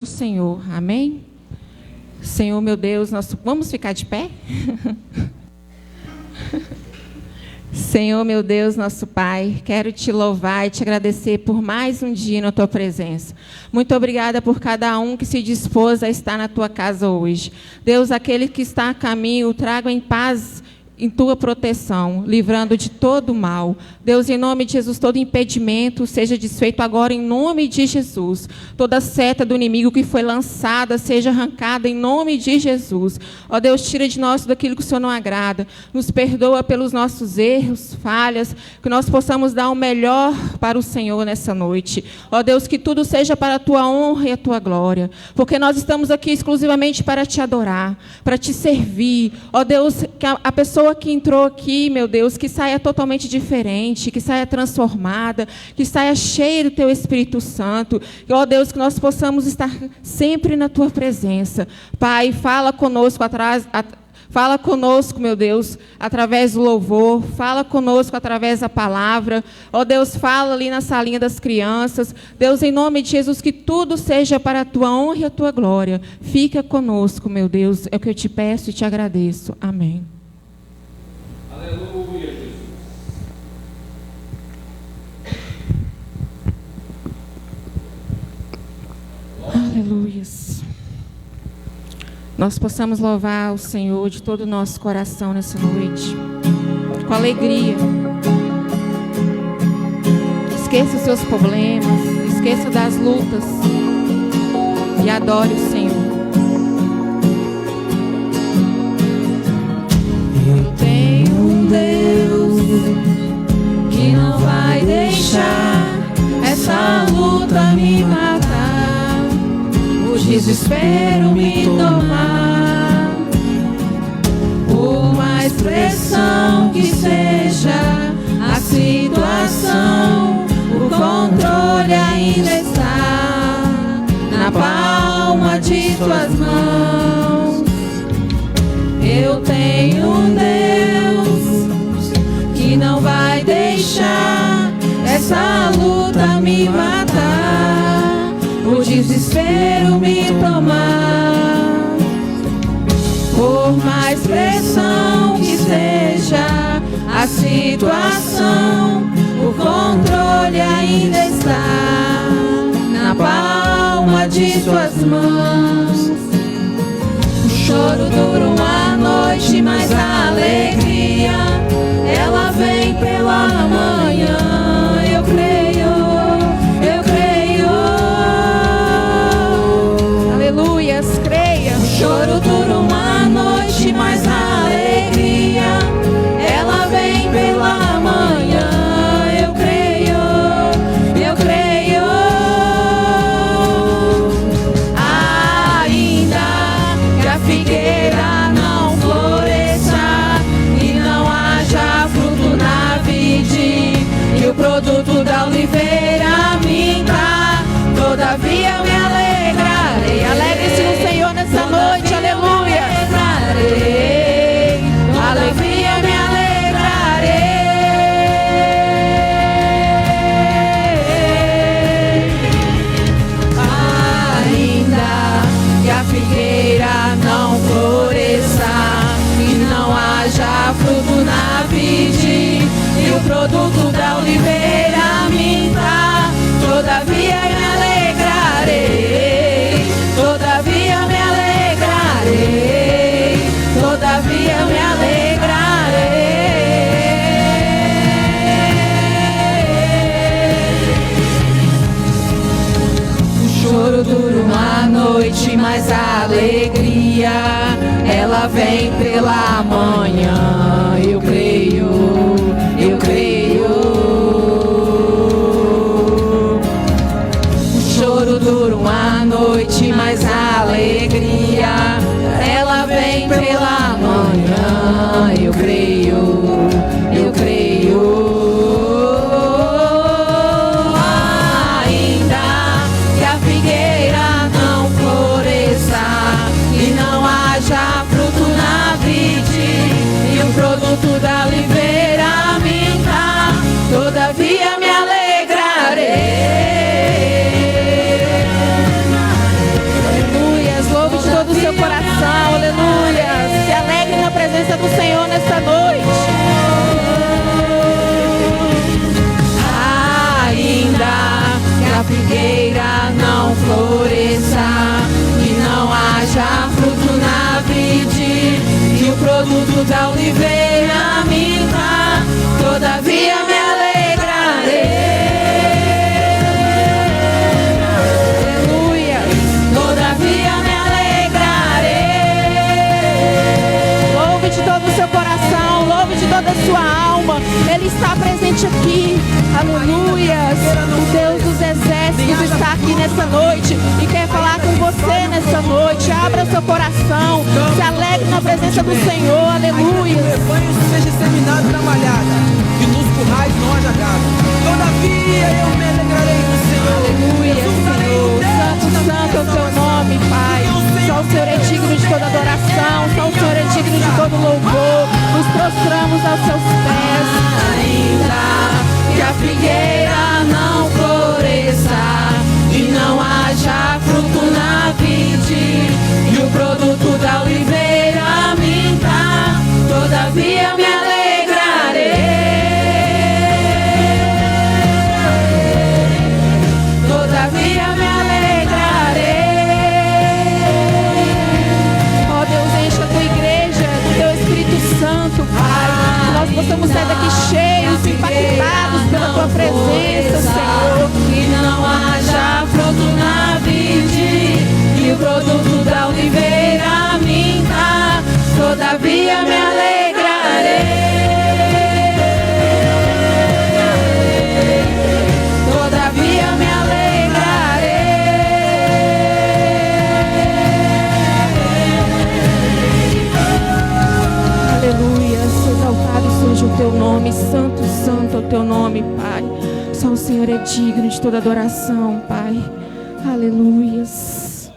do Senhor, amém? Senhor, meu Deus, vamos ficar de pé? Senhor, meu Deus, nosso Pai, quero te louvar e te agradecer por mais um dia na tua presença. Muito obrigada por cada um que se dispôs a estar na tua casa hoje. Deus, aquele que está a caminho, traga em paz em tua proteção, livrando de todo mal. Deus, em nome de Jesus, todo impedimento seja desfeito agora em nome de Jesus. Toda seta do inimigo que foi lançada seja arrancada em nome de Jesus. Ó Deus, tira de nós tudo aquilo que o Senhor não agrada. Nos perdoa pelos nossos erros, falhas, que nós possamos dar o melhor para o Senhor nessa noite. Ó Deus, que tudo seja para a tua honra e a tua glória, porque nós estamos aqui exclusivamente para te adorar, para te servir. Ó Deus, que a pessoa que entrou aqui, meu Deus, que saia totalmente diferente, que saia transformada, que saia cheia do teu Espírito Santo. E, ó Deus, que nós possamos estar sempre na tua presença. Pai, fala conosco fala conosco, meu Deus, através do louvor, fala conosco através da palavra. Ó Deus, fala ali na salinha das crianças. Deus, em nome de Jesus, que tudo seja para a tua honra e a tua glória. Fica conosco, meu Deus, é o que eu te peço e te agradeço. Amém. Aleluia, Jesus. Aleluia. Nós possamos louvar o Senhor de todo o nosso coração nessa noite, com alegria. Esqueça os seus problemas, esqueça das lutas e adore o Senhor. Eu tenho um Deus que não vai deixar essa luta me matar, o desespero me tomar. Por mais pressão que seja a situação, o controle ainda está na palma de tuas mãos. Eu tenho um Deus que não vai deixar essa luta me matar, o desespero me tomar. Por mais pressão que seja a situação, o controle ainda está na palma de tuas mãos. O choro dura uma noite, mas a alegria ela vem pela manhã. Eu creio, eu creio. Aleluias, creia. O choro dura uma noite, mas a alegria ela vem pela manhã. Eu creio, eu creio. Ainda que a figueira não floresça e não haja fruto na vide, e o produto da oliveira minta, todavia eu me alegrarei. Alegre-se no Senhor nessa noite, aleluia. Alegria me alegrarei. Ainda que a figueira não floresça e não haja fruto na vide, e o produto da oliveira minta, todavia me alegrarei. Todavia me alegrarei. Todavia me alegrarei. O choro dura uma noite, mas a alegria ela vem pela manhã. Eu creio, eu creio. O choro dura uma noite, mas a alegria ela vem pela manhã. Eu creio, eu creio. Ainda que a figueira não floresça e não haja fruto na vide, e o produto da oliveira Senhor. Ele está presente aqui. Aleluia. O Deus dos exércitos está aqui nessa noite e quer falar com você nessa noite. Abra seu coração, se alegre na presença do Senhor. Aleluia. O rebanho seja exterminado na malhada e nos currais não haja gado. Todavia eu me alegrarei no Senhor. Aleluia, Senhor. Santo, santo é o teu nome, Pai. Só o Senhor é digno de toda adoração. Só o Senhor é digno de todo louvor. Nos prostramos aos seus pés. Ainda que a figueira não floresça e não haja fruto na vide, e o produto da oliveira minta, todavia me alegrarei. Todavia me alegrarei. Ó Deus, encha a tua igreja do teu Espírito Santo, Pai. Nós possamos sair daqui cheios, impactados pela tua presença, Senhor. Que não haja fruto na vide, e o produto da oliveira minta, todavia me alegrarei. Todavia me alegrarei. Aleluia, exaltado seja o teu nome, santo, santo é o teu nome, Pai. Só o Senhor é digno de toda adoração, Pai. Aleluias.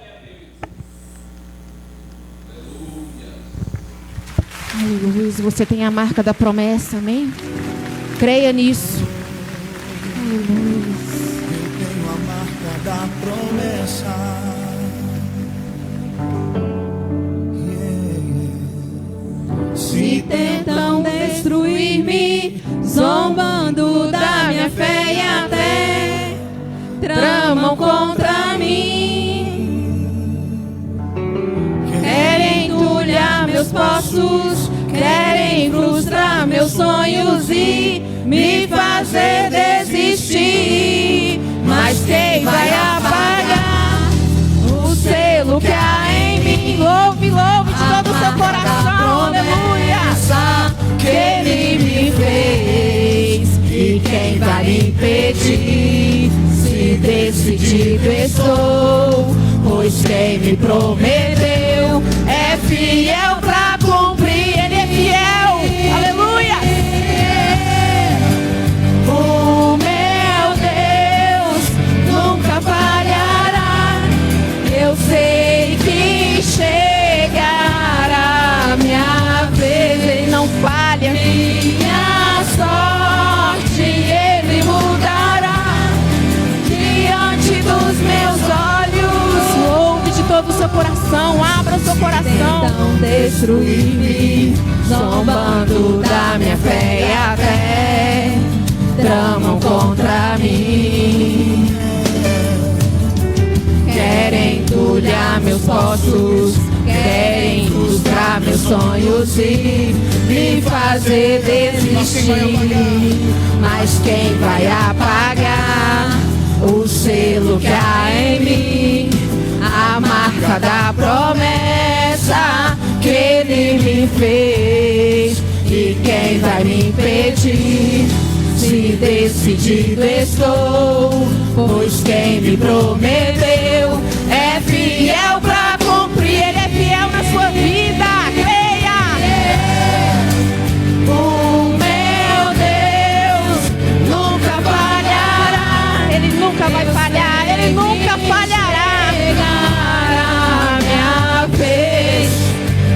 Aleluia. Você tem a marca da promessa, amém? Creia nisso. Aleluia. Eu tenho a marca da promessa. Se tentam destruir-me, zombando da minha fé e até tramam contra mim. Querem entulhar meus poços, querem frustrar meus sonhos e me fazer desistir. Mas quem vai apagar o selo que há em mim? Louve, louve de todo o seu coração, aleluia. Que Ele me fez, e quem vai me impedir? Se decidido estou, pois quem me prometeu é fiel pra cumprir. Ele é fiel, aleluia. O meu Deus nunca falhará. Eu sei que chegará a minha vez. Ele não falha. Minha sorte Ele mudará diante dos meus olhos. Louve de todo o seu coração, abra o seu coração. Tentam destruir-me, zombando da minha fé e até tramam contra mim. Querem entulhar meus poços, querem frustrar meus sonhos e me fazer desistir. Mas quem vai apagar o selo que há em mim? A marca da promessa que Ele me fez. E quem vai me impedir? Se decidido estou, pois quem me prometeu é fiel pra cumprir. Ele é fiel na sua vida, creia. O meu Deus nunca falhará. Ele nunca vai falhar, Ele nunca falhará. Chegará a minha vez,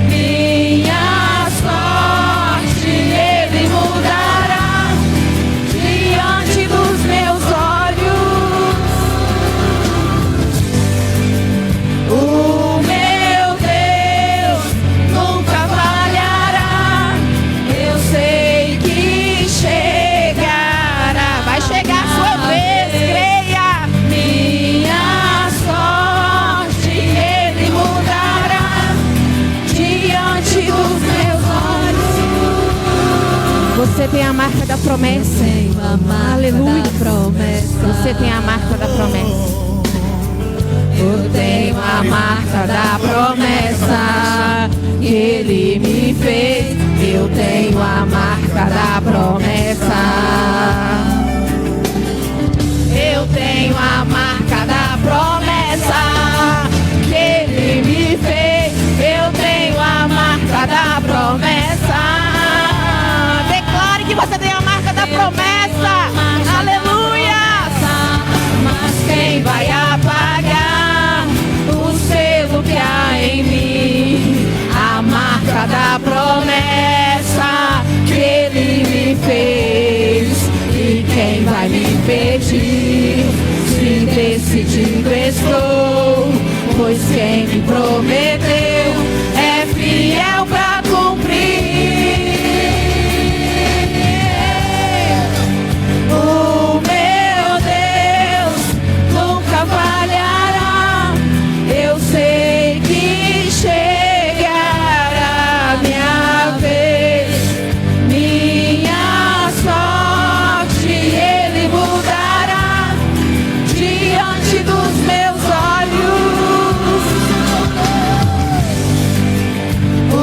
minha sorte Ele mudará diante dos meus olhos. O meu Deus nunca falhará. Eu sei que chegará. Vai chegar a sua vez, creia. Minha sorte Ele mudará diante dos meus olhos. Você tem a marca da promessa. Aleluia. Você tem a marca da promessa. Eu tenho a marca da promessa que Ele me fez. Eu tenho a marca da promessa. Eu tenho a marca da promessa que Ele me fez. Eu tenho a marca da promessa. Declare que você tem a marca da promessa. Aleluia! Mas quem vai apagar o selo que há em mim? A marca da promessa que Ele me fez. E quem vai me impedir? Se decidido estou, pois quem me prometeu é fiel pra cumprir. O meu Deus nunca falhará. Eu sei que chegará minha vez, minha sorte Ele mudará diante dos meus olhos. O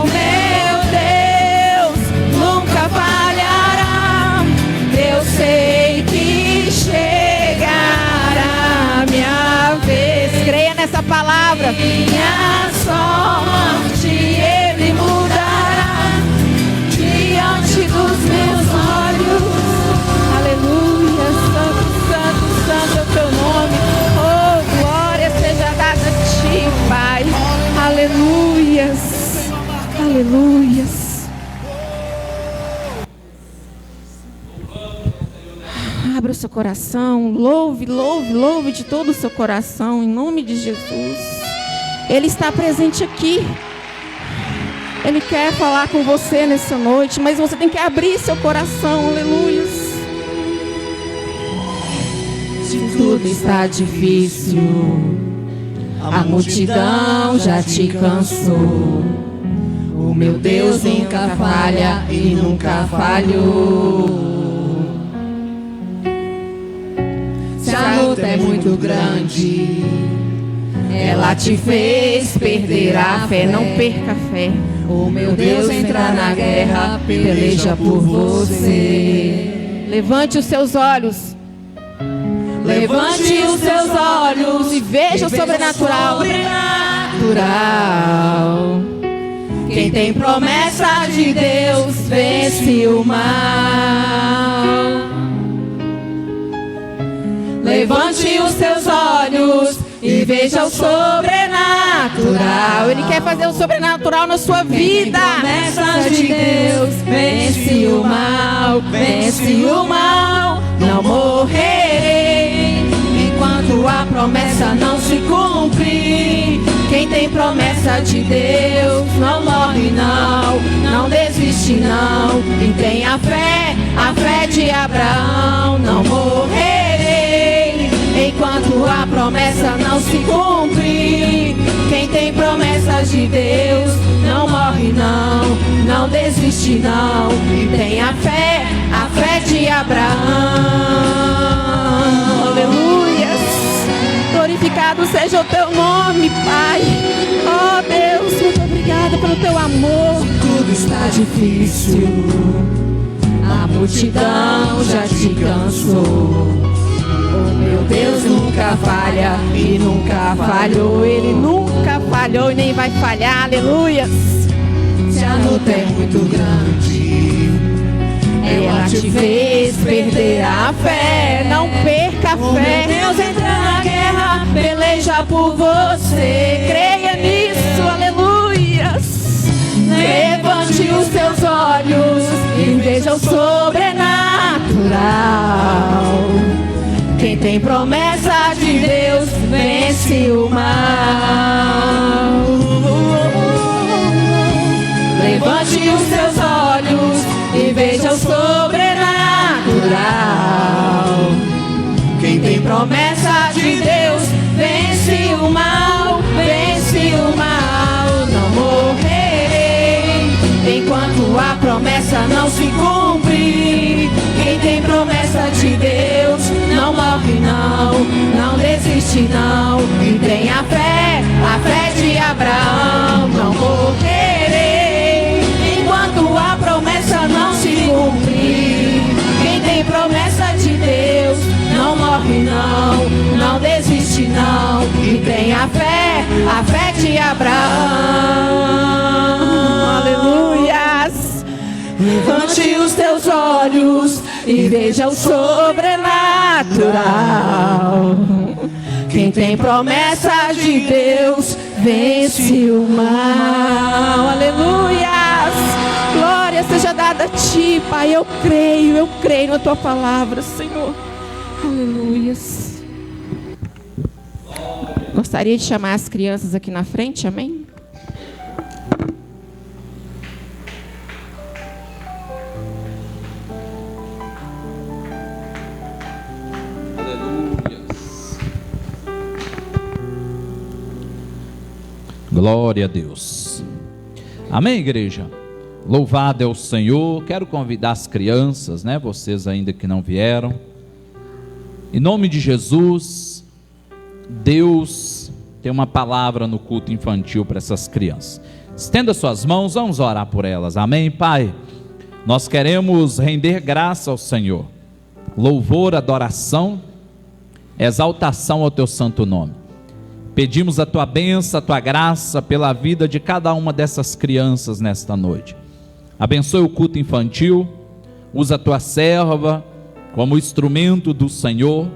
meu Deus nunca falhará. Eu sei que chegará minha vez. Creia nessa palavra. Minha sorte Ele mudará diante dos meus olhos. Aleluia, santo, santo, santo é o teu nome. Oh, glória seja dada a ti, Pai. Aleluias, aleluias. Abra o seu coração, louve, louve, louve de todo o seu coração, em nome de Jesus. Ele está presente aqui. Ele quer falar com você nessa noite, mas você tem que abrir seu coração, aleluias. Se tudo está difícil, a multidão já te cansou. O meu Deus nunca falha e nunca falhou. Se a luta é muito grande, ela te fez perder a fé. Não perca a fé. O meu Deus entra na guerra, peleja por você. Levante os seus olhos. Levante os seus olhos e veja o sobrenatural. Quem tem promessa de Deus vence o mal. Levante os seus olhos e veja o sobrenatural. Ele quer fazer o sobrenatural na sua vida. Promessa de Deus vence o mal, vence o mal. Não morrerei enquanto a promessa não se cumprir. Quem tem promessa de Deus não morre não, não desiste não. E tem a fé de Abraão. Não morrerei enquanto a promessa não se cumprir. Quem tem promessas de Deus não morre não, não desiste não. E tem a fé de Abraão. Aleluias. Glorificado seja o teu nome, Pai. Oh Deus, muito obrigada pelo teu amor. Tudo está difícil, a multidão já te cansou. Oh meu Deus nunca falha e nunca falhou. Ele nunca falhou e nem vai falhar. Aleluias. Se a luta é muito grande, ela te fez perder a fé. Não perca a fé. Meu Deus entra na guerra, peleja por você. Creia nisso, aleluias. Levante os seus olhos e veja o sobrenatural. Quem tem promessa de Deus vence o mal. Levante os seus olhos e veja o sobrenatural. Quem tem promessa de Deus vence o mal, vence o mal. Não morrerei enquanto a promessa não se cumprir. Quem tem promessa de Deus não morre não, não desiste não. E tem a fé de Abraão. Não morrerei enquanto não desiste não, e tenha fé, a fé de Abraão. Aleluias. Levante os teus olhos e veja o sobrenatural. Quem tem promessa de Deus vence o mal. Aleluias. Glória seja dada a ti, Pai. Eu creio na tua palavra, Senhor. Aleluias. Gostaria de chamar as crianças aqui na frente, amém? Glória a Deus. Amém, igreja? Louvado é o Senhor. Quero convidar as crianças, né? Vocês ainda que não vieram. Em nome de Jesus, Deus tem uma palavra no culto infantil para essas crianças. Estenda suas mãos, vamos orar por elas. Amém, Pai? Nós queremos render graça ao Senhor. Louvor, adoração, exaltação ao teu santo nome. Pedimos a tua bênção, a tua graça pela vida de cada uma dessas crianças nesta noite. Abençoe o culto infantil, usa a tua serva como instrumento do Senhor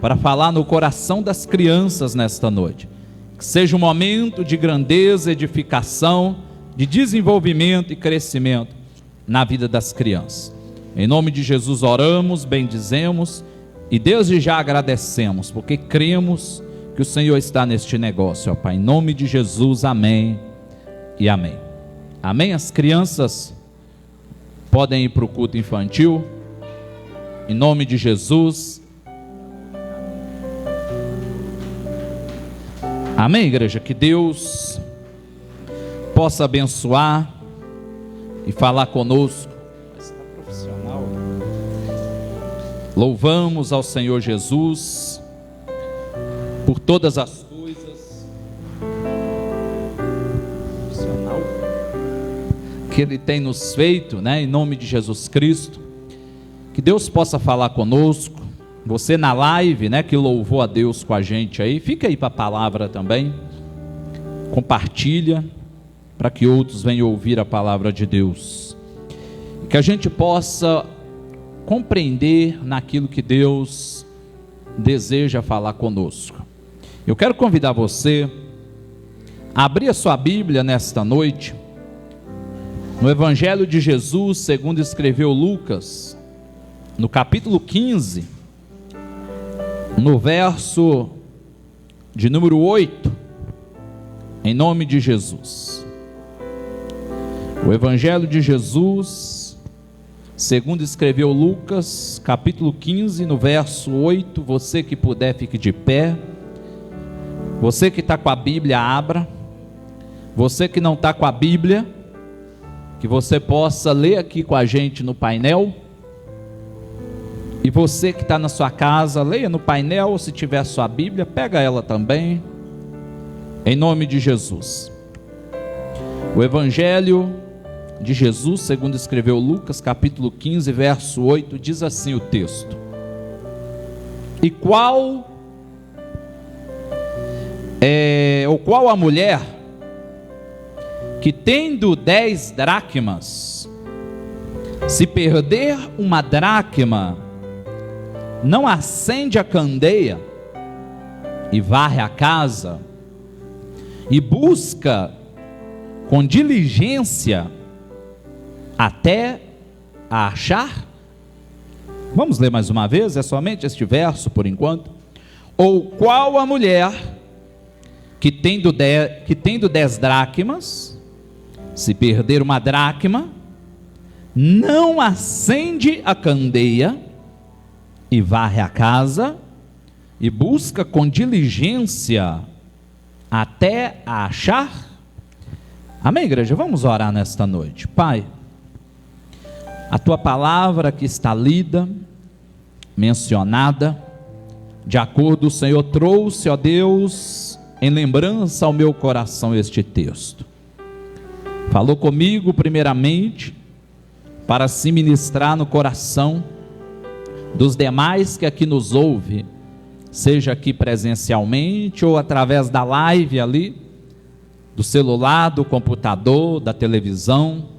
para falar no coração das crianças nesta noite. Que seja um momento de grandeza, edificação, de desenvolvimento e crescimento na vida das crianças. Em nome de Jesus oramos, bendizemos e desde já agradecemos, porque cremos que o Senhor está neste negócio, ó Pai. Em nome de Jesus, amém e amém. Amém? As crianças podem ir para o culto infantil. Em nome de Jesus. Amém, igreja? Que Deus possa abençoar e falar conosco. Está profissional. Louvamos ao Senhor Jesus por todas as coisas que Ele tem nos feito, né? Em nome de Jesus Cristo. Que Deus possa falar conosco. Você na live, né, que louvou a Deus com a gente aí, fica aí para a palavra também. Compartilha para que outros venham ouvir a palavra de Deus. E que a gente possa compreender naquilo que Deus deseja falar conosco. Eu quero convidar você a abrir a sua Bíblia nesta noite, no Evangelho de Jesus, segundo escreveu Lucas, no capítulo 15, no verso de número 8, em nome de Jesus. O Evangelho de Jesus, segundo escreveu Lucas, capítulo 15, no verso 8, você que puder fique de pé. Você que está com a Bíblia, abra. Você que não está com a Bíblia, que você possa ler aqui com a gente no painel. E você que está na sua casa, leia no painel, ou se tiver a sua Bíblia, pega ela também. Em nome de Jesus. O Evangelho de Jesus, segundo escreveu Lucas, capítulo 15, verso 8, diz assim o texto: E qual a mulher que tendo 10 dracmas, se perder uma dracma, não acende a candeia e varre a casa e busca com diligência até a achar? Vamos ler mais uma vez, é somente este verso por enquanto. Ou qual a mulher que tendo 10 dracmas, se perder uma dracma, não acende a candeia e varre a casa e busca com diligência até a achar? Amém, igreja? Vamos orar nesta noite. Pai, a tua palavra que está lida, mencionada, de acordo, o Senhor trouxe, ó Deus, em lembrança ao meu coração este texto. Falou comigo primeiramente para se ministrar no coração dos demais que aqui nos ouve, seja aqui presencialmente ou através da live ali, do celular, do computador, da televisão,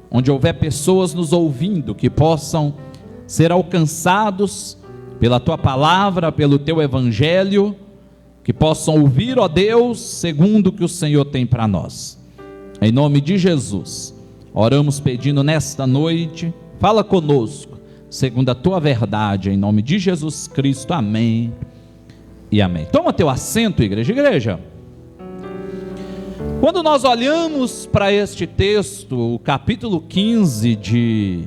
onde houver pessoas nos ouvindo, que possam ser alcançados pela Tua palavra, pelo Teu evangelho, que possam ouvir, ó Deus, segundo o que o Senhor tem para nós. Em nome de Jesus, oramos pedindo nesta noite, fala conosco, segundo a Tua verdade, em nome de Jesus Cristo, amém e amém. Toma teu assento, igreja. Quando nós olhamos para este texto, o capítulo 15 de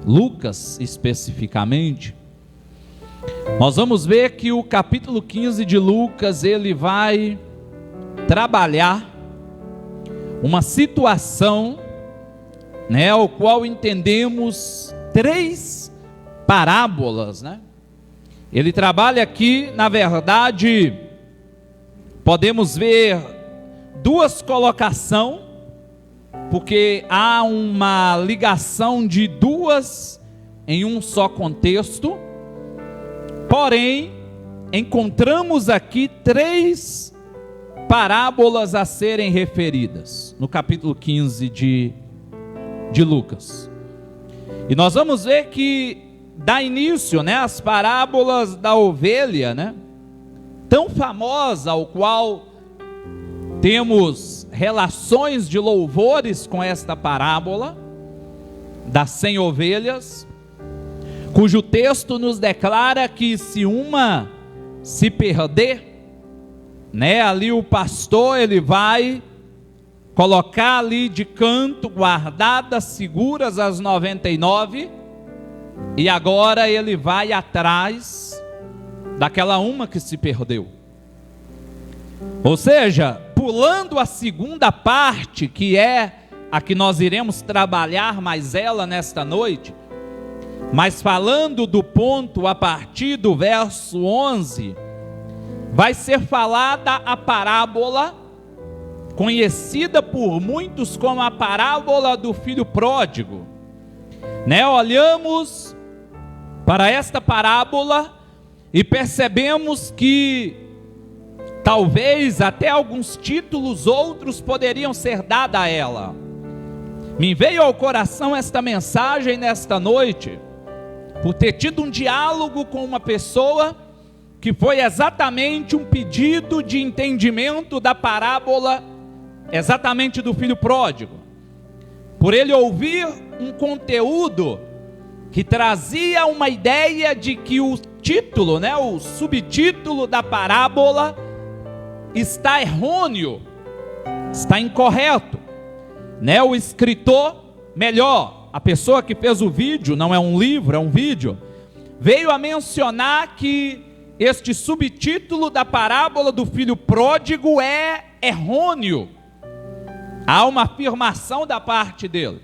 Lucas especificamente, nós vamos ver que o capítulo 15 de Lucas, ele vai trabalhar uma situação, né, ao qual entendemos 3 parábolas, né? Ele trabalha aqui, na verdade, podemos ver 2 colocações, porque há uma ligação de 2 em um só contexto, porém, encontramos aqui 3 parábolas a serem referidas, no capítulo 15 de Lucas. E nós vamos ver que dá início, né, as parábolas da ovelha, né, tão famosa, ao qual temos relações de louvores com esta parábola das 100 ovelhas, cujo texto nos declara que se uma se perder, né, ali o pastor ele vai colocar ali de canto, guardadas, seguras as 99, e agora ele vai atrás daquela uma que se perdeu. Ou seja, pulando a segunda parte, que é a que nós iremos trabalhar mais ela nesta noite, mas falando do ponto a partir do verso 11, vai ser falada a parábola, conhecida por muitos como a parábola do filho pródigo, né? Olhamos para esta parábola e percebemos que talvez até alguns títulos outros poderiam ser dados a ela. Me veio ao coração esta mensagem nesta noite, por ter tido um diálogo com uma pessoa que foi exatamente um pedido de entendimento da parábola, exatamente do filho pródigo, por ele ouvir um conteúdo que trazia uma ideia de que o título, né, o subtítulo da parábola está errôneo, está incorreto, né? O escritor, melhor, a pessoa que fez o vídeo, não é um livro, é um vídeo, veio a mencionar que este subtítulo da parábola do filho pródigo é errôneo. Há uma afirmação da parte dele,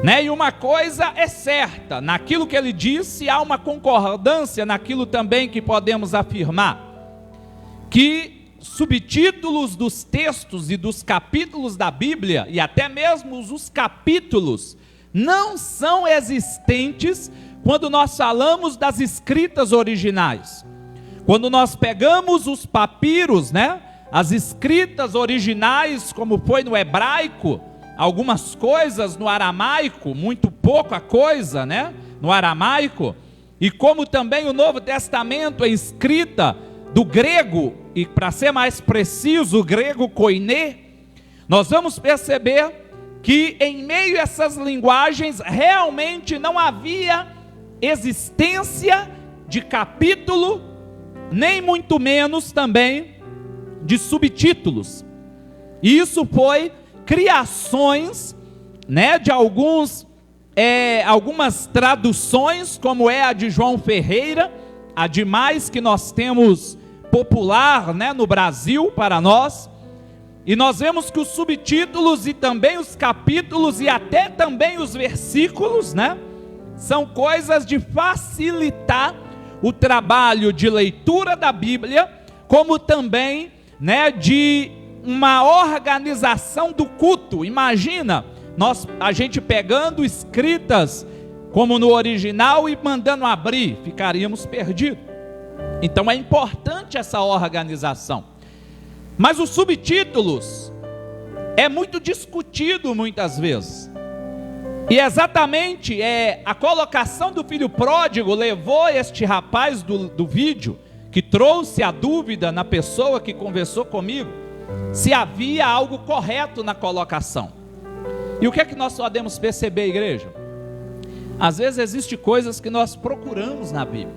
né? E uma coisa é certa, naquilo que ele disse há uma concordância naquilo também que podemos afirmar, que subtítulos dos textos e dos capítulos da Bíblia, e até mesmo os capítulos, não são existentes quando nós falamos das escritas originais. Quando nós pegamos os papiros, né, as escritas originais, como foi no hebraico, algumas coisas no aramaico, muito pouca coisa, né, no aramaico, e como também o Novo Testamento é escrita do grego, e para ser mais preciso, o grego koiné, nós vamos perceber que em meio a essas linguagens realmente não havia existência de capítulo, nem muito menos também de subtítulos. E isso foi criações, né, de algumas traduções, como é a de João Ferreira, a demais que nós temos popular, né, no Brasil para nós. E nós vemos que os subtítulos e também os capítulos e até também os versículos, né, são coisas de facilitar o trabalho de leitura da Bíblia, como também, né, de uma organização do culto. Imagina, a gente pegando escritas como no original e mandando abrir, ficaríamos perdidos. Então é importante essa organização. Mas os subtítulos é muito discutido muitas vezes. E exatamente a colocação do filho pródigo levou este rapaz do vídeo, que trouxe a dúvida na pessoa que conversou comigo, se havia algo correto na colocação. E o que é que nós podemos perceber, igreja? Às vezes existem coisas que nós procuramos na Bíblia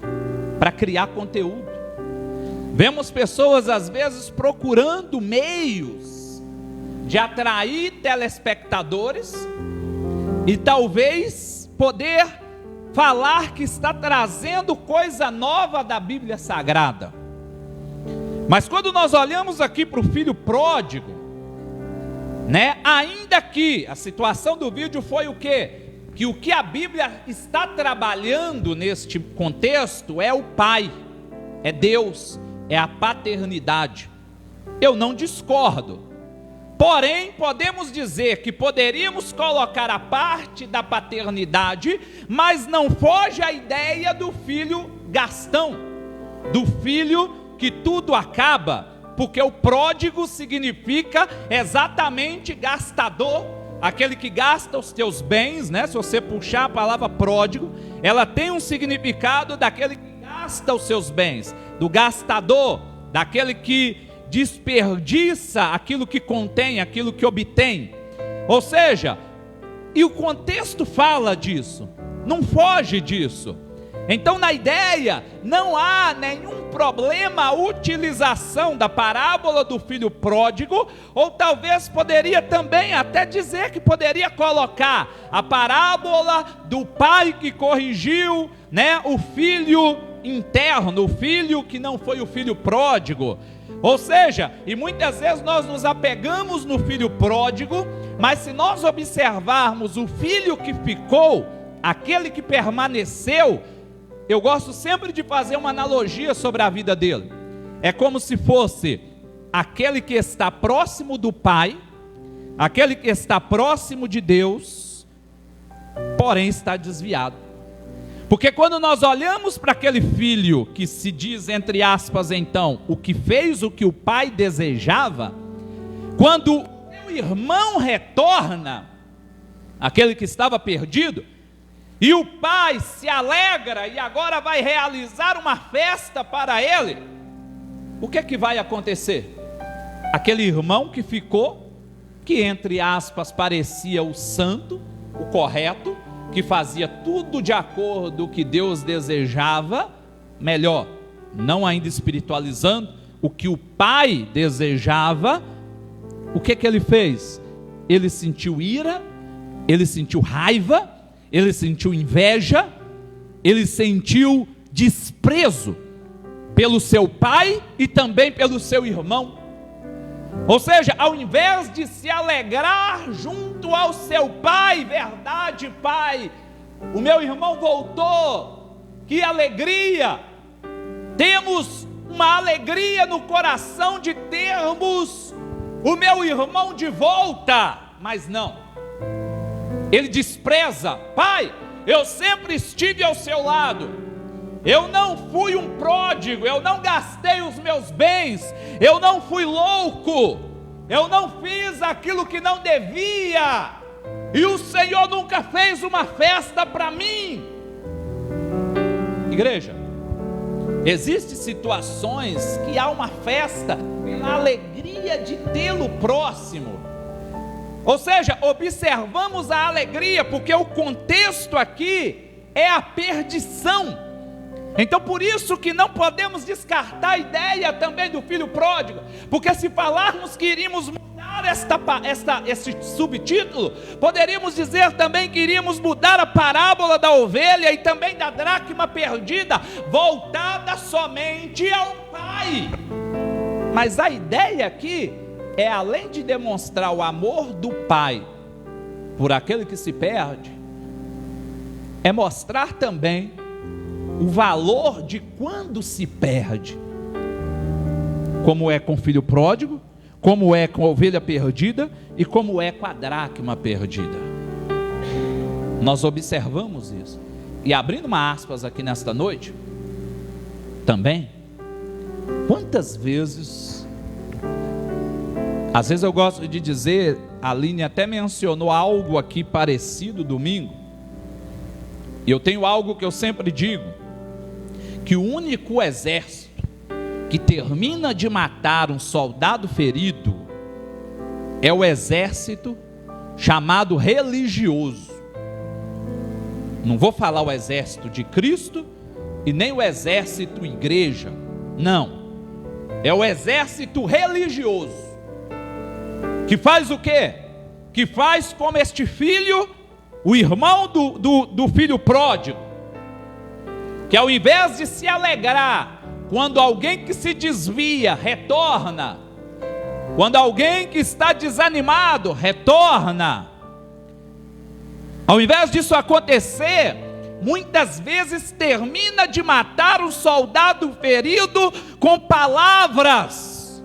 para criar conteúdo. Vemos pessoas às vezes procurando meios de atrair telespectadores e talvez poder falar que está trazendo coisa nova da Bíblia Sagrada. Mas quando nós olhamos aqui para o filho pródigo, né, ainda que a situação do vídeo foi o quê? Que o que a Bíblia está trabalhando neste contexto é o Pai, é Deus, é a paternidade. Eu não discordo. Porém, podemos dizer que poderíamos colocar a parte da paternidade, mas não foge a ideia do filho gastão, do filho que tudo acaba, porque o pródigo significa exatamente gastador, aquele que gasta os teus bens, né? Se você puxar a palavra pródigo, ela tem um significado daquele que gasta os seus bens, do gastador, daquele que desperdiça aquilo que contém, aquilo que obtém. Ou seja, e o contexto fala disso, não foge disso. Então, na ideia, não há nenhum problema a utilização da parábola do filho pródigo, ou talvez poderia também até dizer que poderia colocar a parábola do pai que corrigiu, né, o filho interno, o filho que não foi o filho pródigo. Ou seja, e muitas vezes nós nos apegamos no filho pródigo, mas se nós observarmos o filho que ficou, aquele que permaneceu, eu gosto sempre de fazer uma analogia sobre a vida dele. É como se fosse aquele que está próximo do Pai, aquele que está próximo de Deus, porém está desviado. Porque quando nós olhamos para aquele filho que se diz, entre aspas, então, o que fez o que o pai desejava, quando o meu irmão retorna, aquele que estava perdido, e o pai se alegra e agora vai realizar uma festa para ele, o que é que vai acontecer? Aquele irmão que ficou, que entre aspas parecia o santo, o correto, que fazia tudo de acordo com o que Deus desejava, melhor, não ainda espiritualizando, o que o pai desejava, o que que ele fez? Ele sentiu ira, ele sentiu raiva, ele sentiu inveja, ele sentiu desprezo pelo seu pai e também pelo seu irmão. Ou seja, ao invés de se alegrar junto ao seu pai, verdade, pai, o meu irmão voltou, que alegria, temos uma alegria no coração de termos o meu irmão de volta, mas não, ele despreza, pai, eu sempre estive ao seu lado, eu não fui um pródigo, eu não gastei os meus bens, eu não fui louco, eu não fiz aquilo que não devia, e o Senhor nunca fez uma festa para mim. Igreja, existem situações que há uma festa pela alegria de tê-lo próximo. Ou seja, observamos a alegria, porque o contexto aqui é a perdição. Então por isso que não podemos descartar a ideia também do filho pródigo, porque se falarmos que iríamos mudar esse subtítulo, poderíamos dizer também que iríamos mudar a parábola da ovelha e também da dracma perdida, voltada somente ao pai. Mas a ideia aqui é, além de demonstrar o amor do pai por aquele que se perde, é mostrar também o valor de quando se perde, como é com o filho pródigo, como é com a ovelha perdida e como é com a dracma perdida. Nós observamos isso. E abrindo uma aspas aqui nesta noite, também, Quantas vezes, às vezes eu gosto de dizer, a Aline até mencionou algo aqui parecido domingo, e eu tenho algo que eu sempre digo, que o único exército que termina de matar um soldado ferido é o exército chamado religioso. Não vou falar o exército de Cristo e nem o exército igreja, não. É o exército religioso. Que faz o quê? Que faz como este filho, o irmão do filho pródigo, que ao invés de se alegrar quando alguém que se desvia retorna, quando alguém que está desanimado retorna, ao invés disso acontecer, muitas vezes termina de matar o soldado ferido com palavras.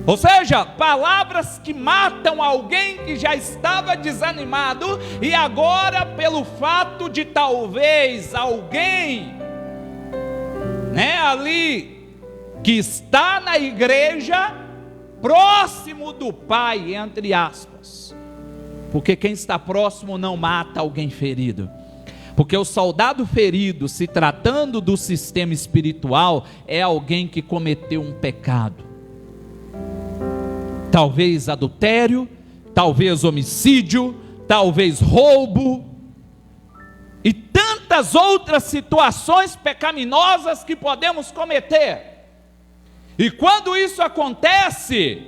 Ou seja, palavras que matam alguém que já estava desanimado, e agora pelo fato de talvez alguém, ali, que está na igreja, próximo do Pai, entre aspas, porque quem está próximo não mata alguém ferido, porque o soldado ferido, se tratando do sistema espiritual, é alguém que cometeu um pecado, talvez adultério, talvez homicídio, talvez roubo, e tantas outras situações pecaminosas que podemos cometer. E quando isso acontece,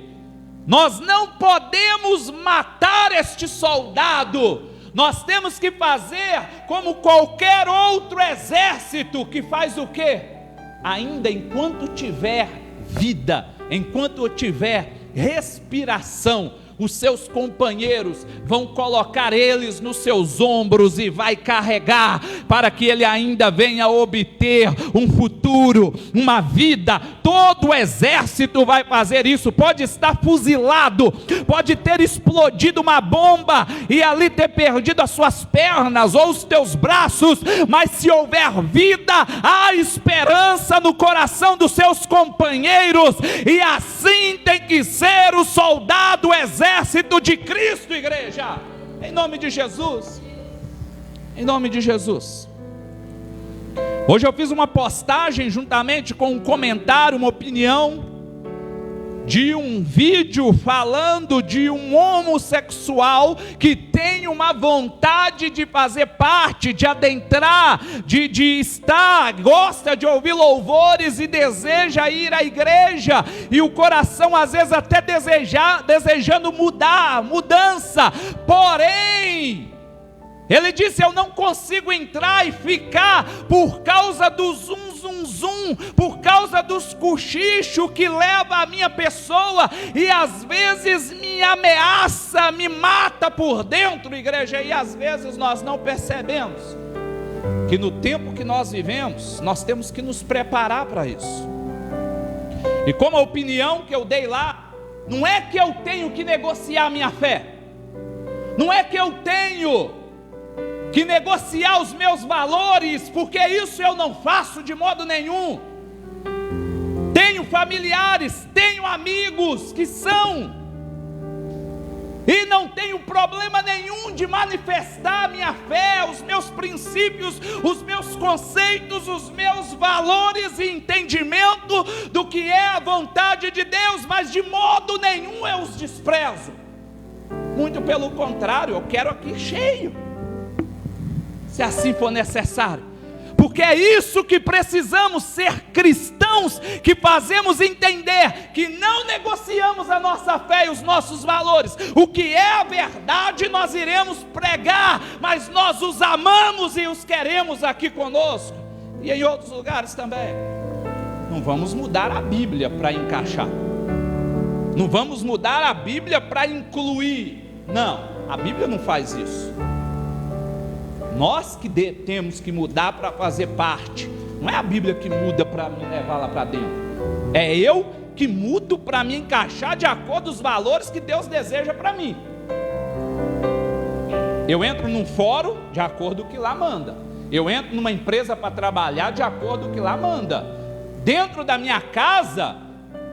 nós não podemos matar este soldado, nós temos que fazer como qualquer outro exército que faz o quê? Ainda enquanto tiver vida, enquanto tiver respiração, os seus companheiros vão colocar eles nos seus ombros e vai carregar, para que ele ainda venha obter um futuro, uma vida. Todo o exército vai fazer isso. Pode estar fuzilado, pode ter explodido uma bomba e ali ter perdido as suas pernas ou os teus braços, mas se houver vida, há esperança no coração dos seus companheiros, e assim tem que ser o soldado, o exército de Cristo, igreja, em nome de Jesus, em nome de Jesus. Hoje eu fiz uma postagem juntamente com um comentário, uma opinião de um vídeo falando de um homossexual que tem uma vontade de fazer parte, de adentrar, de estar, gosta de ouvir louvores e deseja ir à igreja, e o coração às vezes até desejando mudança, porém ele disse: eu não consigo entrar e ficar por causa do zum, por causa dos cochichos que leva a minha pessoa, e às vezes me ameaça, me mata por dentro, igreja. E às vezes nós não percebemos que no tempo que nós vivemos, nós temos que nos preparar para isso. E como a opinião que eu dei lá, não é que eu tenho que negociar a minha fé, não é que eu tenho que negociar os meus valores, porque isso eu não faço de modo nenhum. Tenho familiares, tenho amigos que são, e não tenho problema nenhum de manifestar a minha fé, os meus princípios, os meus conceitos, os meus valores e entendimento do que é a vontade de Deus, mas de modo nenhum eu os desprezo. Muito pelo contrário, eu quero aqui cheio, se assim for necessário, porque é isso que precisamos ser cristãos, que fazemos entender que não negociamos a nossa fé e os nossos valores. O que é a verdade nós iremos pregar, mas nós os amamos e os queremos aqui conosco, e em outros lugares também. Não vamos mudar a Bíblia para encaixar, não vamos mudar a Bíblia para incluir, não, a Bíblia não faz isso. Nós que temos que mudar para fazer parte. Não é a Bíblia que muda para me levar lá para dentro, é eu que mudo para me encaixar de acordo com os valores que Deus deseja para mim. Eu entro num fórum de acordo com o que lá manda, eu entro numa empresa para trabalhar de acordo com o que lá manda. Dentro da minha casa,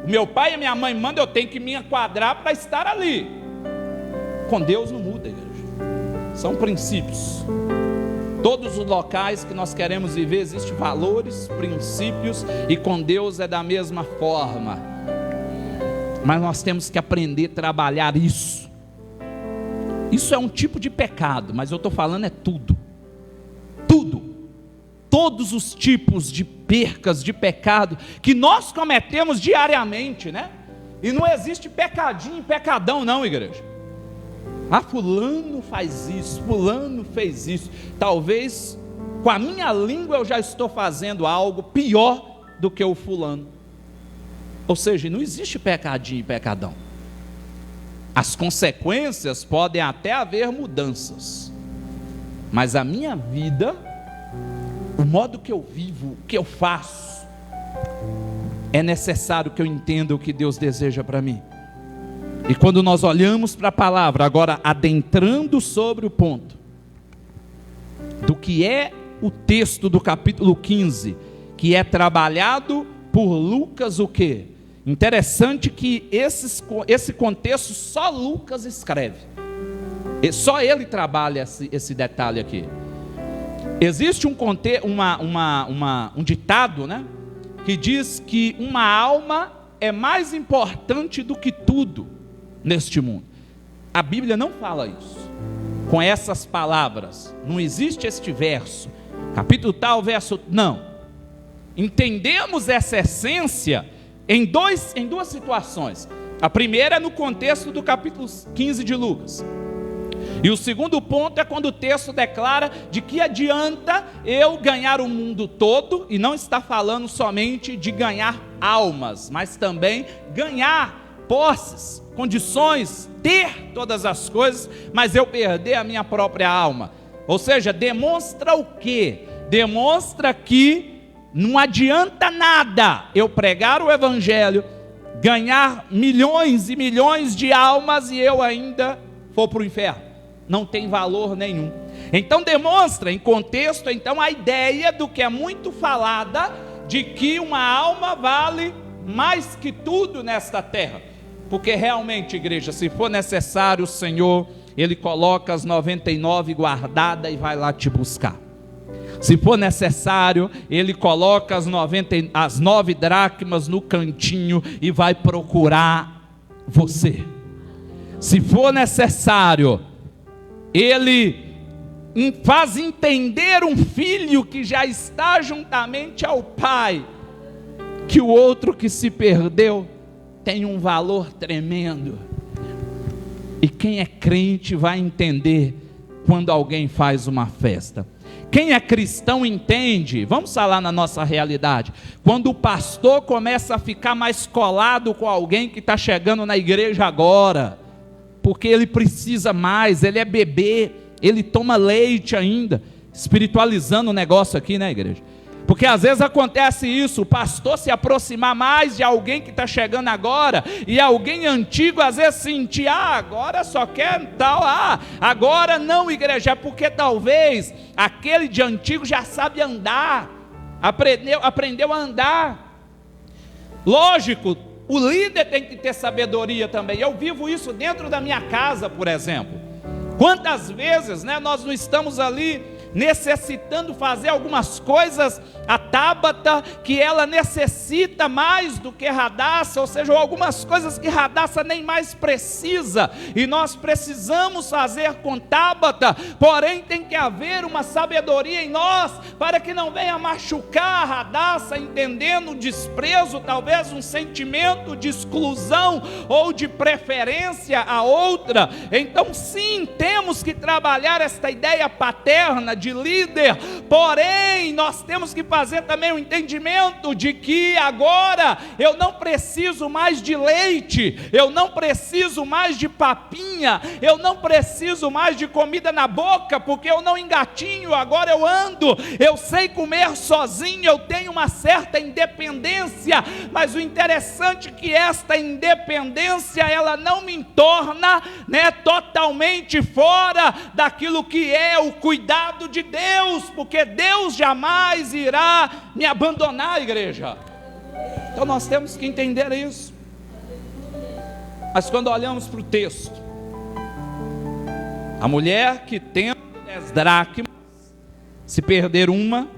o meu pai e a minha mãe mandam, eu tenho que me enquadrar para estar ali. Com Deus não muda, igreja. São princípios. Todos os locais que nós queremos viver, existem valores, princípios, e com Deus é da mesma forma. Mas nós temos que aprender a trabalhar isso. Isso é um tipo de pecado, mas eu estou falando é tudo. Tudo. Todos os tipos de percas, de pecado, que nós cometemos diariamente, né? E não existe pecadinho e pecadão não, igreja. Ah, fulano faz isso, fulano fez isso. Talvez com a minha língua eu já estou fazendo algo pior do que o fulano. Ou seja, não existe pecadinho e pecadão. As consequências podem até haver mudanças, mas a minha vida, o modo que eu vivo, o que eu faço, é necessário que eu entenda o que Deus deseja para mim. E quando nós olhamos para a palavra, agora adentrando sobre o ponto do que é o texto do capítulo 15, que é trabalhado por Lucas, o quê? Interessante que esse contexto só Lucas escreve, só ele trabalha esse detalhe aqui. Existe um ditado, né, que diz que uma alma é mais importante do que tudo neste mundo. A Bíblia não fala isso com essas palavras. Não existe este verso, capítulo tal, verso, não. Entendemos essa essência em duas situações. A primeira é no contexto do capítulo 15 de Lucas. E o segundo ponto é quando o texto declara de que adianta eu ganhar o mundo todo, e não está falando somente de ganhar almas, mas também ganhar posses, condições, ter todas as coisas, mas eu perder a minha própria alma. Ou seja, demonstra o quê? Demonstra que não adianta nada eu pregar o evangelho, ganhar milhões e milhões de almas e eu ainda for para o inferno. Não tem valor nenhum. Então demonstra em contexto então a ideia do que é muito falada, de que uma alma vale mais que tudo nesta terra. Porque realmente, igreja, se for necessário, o Senhor, Ele coloca as 99 guardadas e vai lá te buscar. Se for necessário, Ele coloca as 9 dracmas no cantinho e vai procurar você. Se for necessário, Ele faz entender um filho que já está juntamente ao Pai, que o outro que se perdeu tem um valor tremendo. E quem é crente vai entender quando alguém faz uma festa. Quem é cristão entende, vamos falar na nossa realidade, quando o pastor começa a ficar mais colado com alguém que está chegando na igreja agora, porque ele precisa mais, ele é bebê, ele toma leite ainda, espiritualizando o negócio aqui, né, igreja? Porque às vezes acontece isso, o pastor se aproximar mais de alguém que está chegando agora, e alguém antigo às vezes sentir, agora só quer tal, agora não, igreja, porque talvez aquele de antigo já sabe andar, aprendeu a andar. Lógico, o líder tem que ter sabedoria também. Eu vivo isso dentro da minha casa, por exemplo. Quantas vezes, né, nós não estamos ali necessitando fazer algumas coisas, a Tábata, que ela necessita mais do que Radassa, ou seja, algumas coisas que Radassa nem mais precisa, e nós precisamos fazer com Tábata, porém tem que haver uma sabedoria em nós, para que não venha machucar a Radassa, entendendo o desprezo, talvez um sentimento de exclusão, ou de preferência a outra. Então sim, temos que trabalhar esta ideia paterna, de líder, porém nós temos que fazer também o entendimento de que agora eu não preciso mais de leite, eu não preciso mais de papinha, eu não preciso mais de comida na boca, porque eu não engatinho, agora eu ando, eu sei comer sozinho, eu tenho uma certa independência, mas o interessante é que esta independência, ela não me torna, né, totalmente fora daquilo que é o cuidado de Deus, porque Deus jamais irá me abandonar, igreja. Então nós temos que entender isso. Mas quando olhamos para o texto, a mulher que tendo 10 dracmas, se perder uma,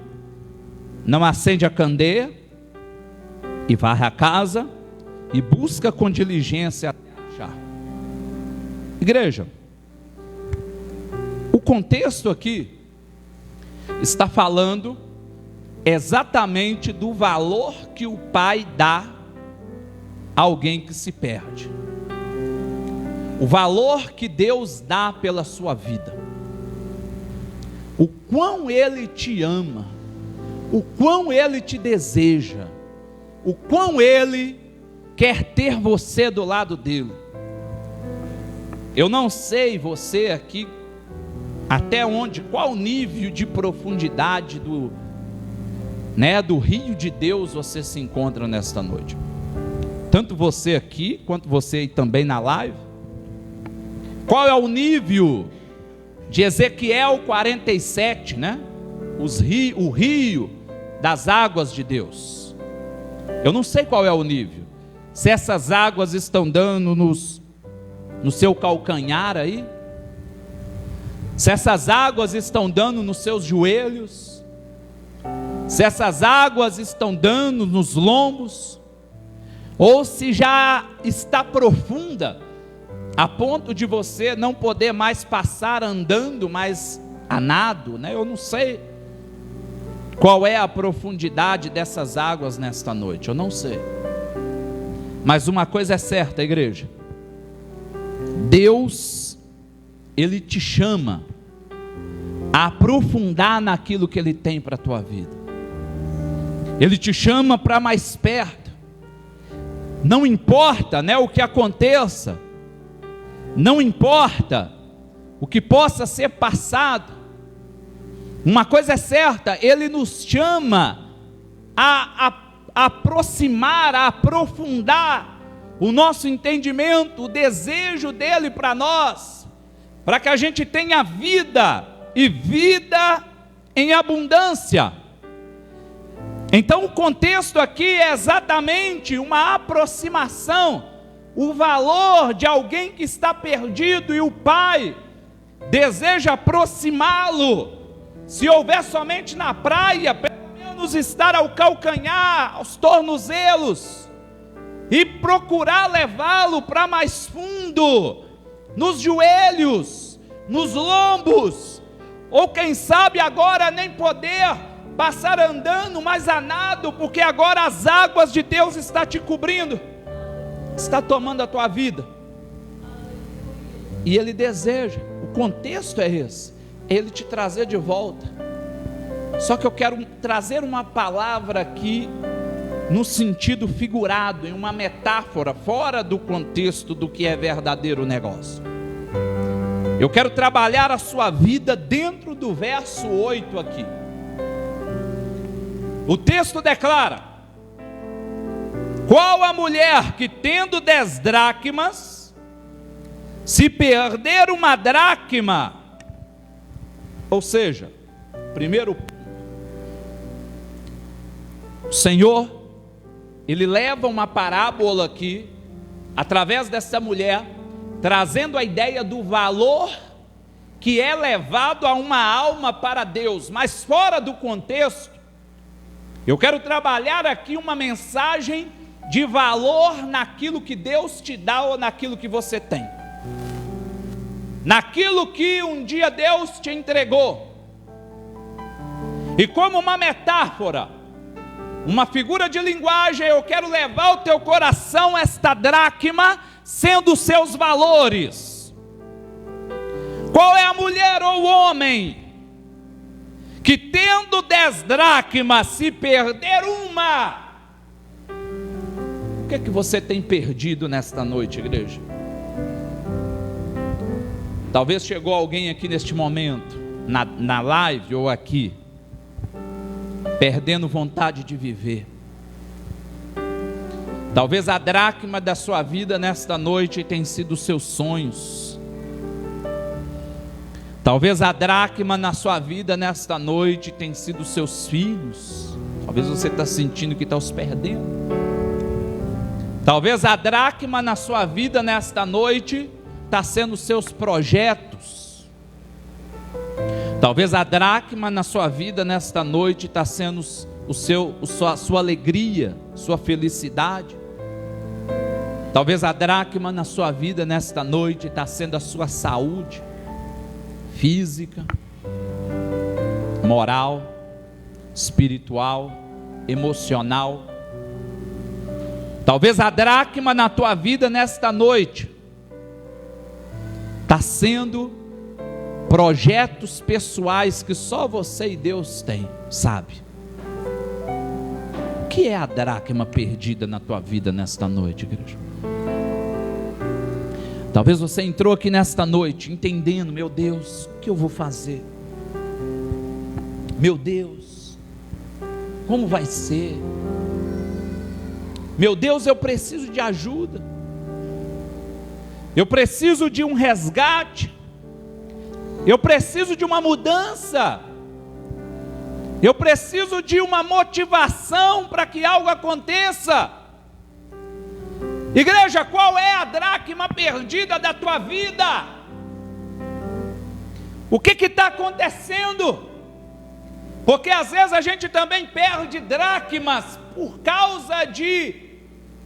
não acende a candeia e varre a casa e busca com diligência até achar. Igreja, o contexto aqui está falando exatamente do valor que o pai dá a alguém que se perde. O valor que Deus dá pela sua vida. O quão Ele te ama. O quão Ele te deseja. O quão Ele quer ter você do lado dele. Eu não sei você aqui até onde, qual nível de profundidade do rio de Deus você se encontra nesta noite. Tanto você aqui, quanto você também na live. Qual é o nível de Ezequiel 47, o rio das águas de Deus. Eu não sei qual é o nível. Se essas águas estão dando no seu calcanhar aí, se essas águas estão dando nos seus joelhos, se essas águas estão dando nos lombos, ou se já está profunda, a ponto de você não poder mais passar andando, mas a nado, Eu não sei qual é a profundidade dessas águas nesta noite, eu não sei. Mas uma coisa é certa, igreja: Deus, Ele te chama a aprofundar naquilo que Ele tem para a tua vida. Ele te chama para mais perto. Não importa, o que aconteça. Não importa o que possa ser passado. Uma coisa é certa, Ele nos chama a aproximar, a aprofundar o nosso entendimento, o desejo dEle para nós, para que a gente tenha vida, e vida em abundância. Então o contexto aqui é exatamente uma aproximação, o valor de alguém que está perdido, e o pai deseja aproximá-lo. Se houver somente na praia, pelo menos estar ao calcanhar, aos tornozelos, e procurar levá-lo para mais fundo, nos joelhos, nos lombos, ou quem sabe agora nem poder passar andando, mas a nado, porque agora as águas de Deus estão te cobrindo, está tomando a tua vida, e Ele deseja, o contexto é esse, Ele te trazer de volta. Só que eu quero trazer uma palavra aqui, no sentido figurado, em uma metáfora, fora do contexto do que é verdadeiro negócio. Eu quero trabalhar a sua vida dentro do verso 8 aqui. O texto declara: qual a mulher que tendo 10 dracmas, se perder uma dracma, ou seja, primeiro, o Senhor, Ele leva uma parábola aqui, através dessa mulher, trazendo a ideia do valor que é levado a uma alma para Deus, mas fora do contexto. Eu quero trabalhar aqui uma mensagem de valor naquilo que Deus te dá, ou naquilo que você tem, naquilo que um dia Deus te entregou. E como uma metáfora, uma figura de linguagem, eu quero levar ao teu coração esta dracma, sendo os seus valores. Qual é a mulher ou o homem que tendo 10 dracmas, se perder uma? O que é que você tem perdido nesta noite, igreja? Talvez chegou alguém aqui neste momento, na live ou aqui, perdendo vontade de viver. Talvez a dracma da sua vida nesta noite tenha sido os seus sonhos. Talvez a dracma na sua vida nesta noite tenha sido os seus filhos, Talvez você está sentindo que está se perdendo. Talvez a dracma na sua vida nesta noite está sendo os seus projetos. Talvez a dracma na sua vida nesta noite está sendo a sua alegria, sua felicidade. Talvez a dracma na sua vida nesta noite está sendo a sua saúde física, moral, espiritual, emocional. Talvez a dracma na tua vida nesta noite está sendo projetos pessoais que só você e Deus têm, sabe? O que é a dracma perdida na tua vida nesta noite, igreja? Talvez você entrou aqui nesta noite entendendo, meu Deus, o que eu vou fazer? Meu Deus, como vai ser? Meu Deus, eu preciso de ajuda. Eu preciso de um resgate. Eu preciso de uma mudança. Eu preciso de uma motivação para que algo aconteça. Igreja, qual é a dracma perdida da tua vida? O que está acontecendo? Porque às vezes a gente também perde dracmas por causa de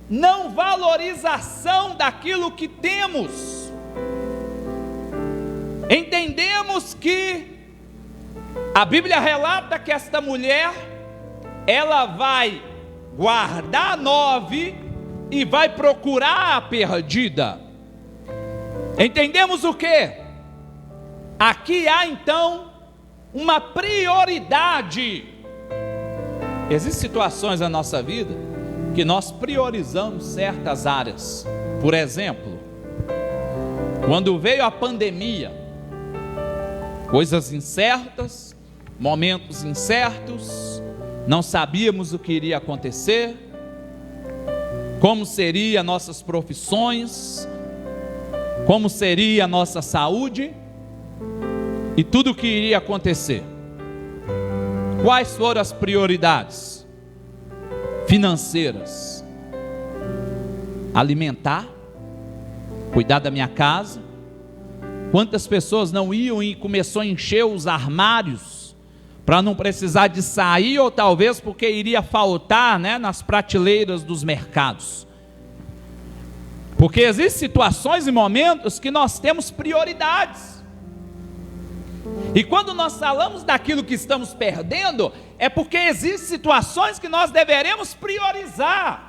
não valorização daquilo que temos. Entendemos que a Bíblia relata que esta mulher, ela vai guardar 9 e vai procurar a perdida. Entendemos o que? Aqui há então uma prioridade. Existem situações na nossa vida que nós priorizamos certas áreas. Por exemplo, quando veio a pandemia, coisas incertas, momentos incertos, não sabíamos o que iria acontecer, como seriam nossas profissões, como seria a nossa saúde e tudo o que iria acontecer. Quais foram as prioridades? Financeiras: alimentar, cuidar da minha casa. Quantas pessoas não iam e começou a encher os armários para não precisar de sair, ou talvez porque iria faltar, nas prateleiras dos mercados. Porque existem situações e momentos que nós temos prioridades. E quando nós falamos daquilo que estamos perdendo, é porque existem situações que nós deveremos priorizar.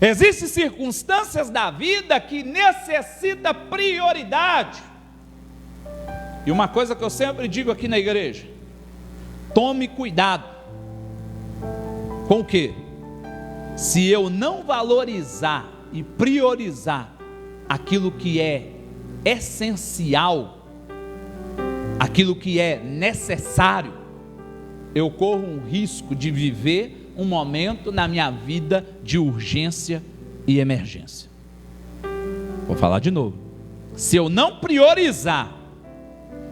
Existem circunstâncias da vida que necessitam prioridade. E uma coisa que eu sempre digo aqui na igreja: tome cuidado com o quê? Se eu não valorizar e priorizar aquilo que é essencial, aquilo que é necessário, eu corro um risco de viver um momento na minha vida de urgência e emergência. Vou falar de novo. Se eu não priorizar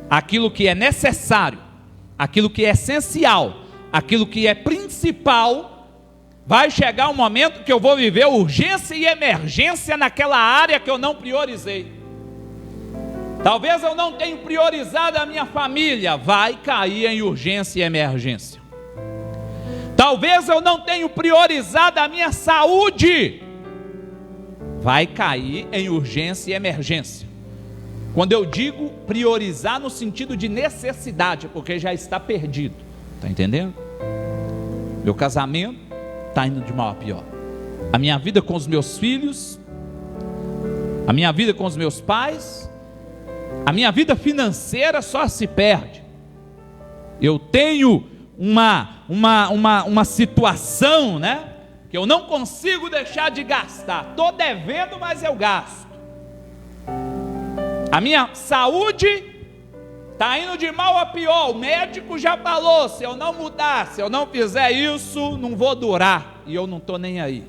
aquilo que é necessário, aquilo que é essencial, aquilo que é principal, vai chegar um momento que eu vou viver urgência e emergência naquela área que eu não priorizei. Talvez eu não tenha priorizado a minha família, vai cair em urgência e emergência. Talvez eu não tenha priorizado a minha saúde, vai cair em urgência e emergência. Quando eu digo priorizar no sentido de necessidade, porque já está perdido, está entendendo? Meu casamento está indo de mal a pior. A minha vida com os meus filhos, a minha vida com os meus pais, a minha vida financeira só se perde. Eu tenho uma situação, que eu não consigo deixar de gastar. Estou devendo, mas eu gasto. A minha saúde está indo de mal a pior. O médico já falou: se eu não mudar, se eu não fizer isso, não vou durar. E eu não estou nem aí.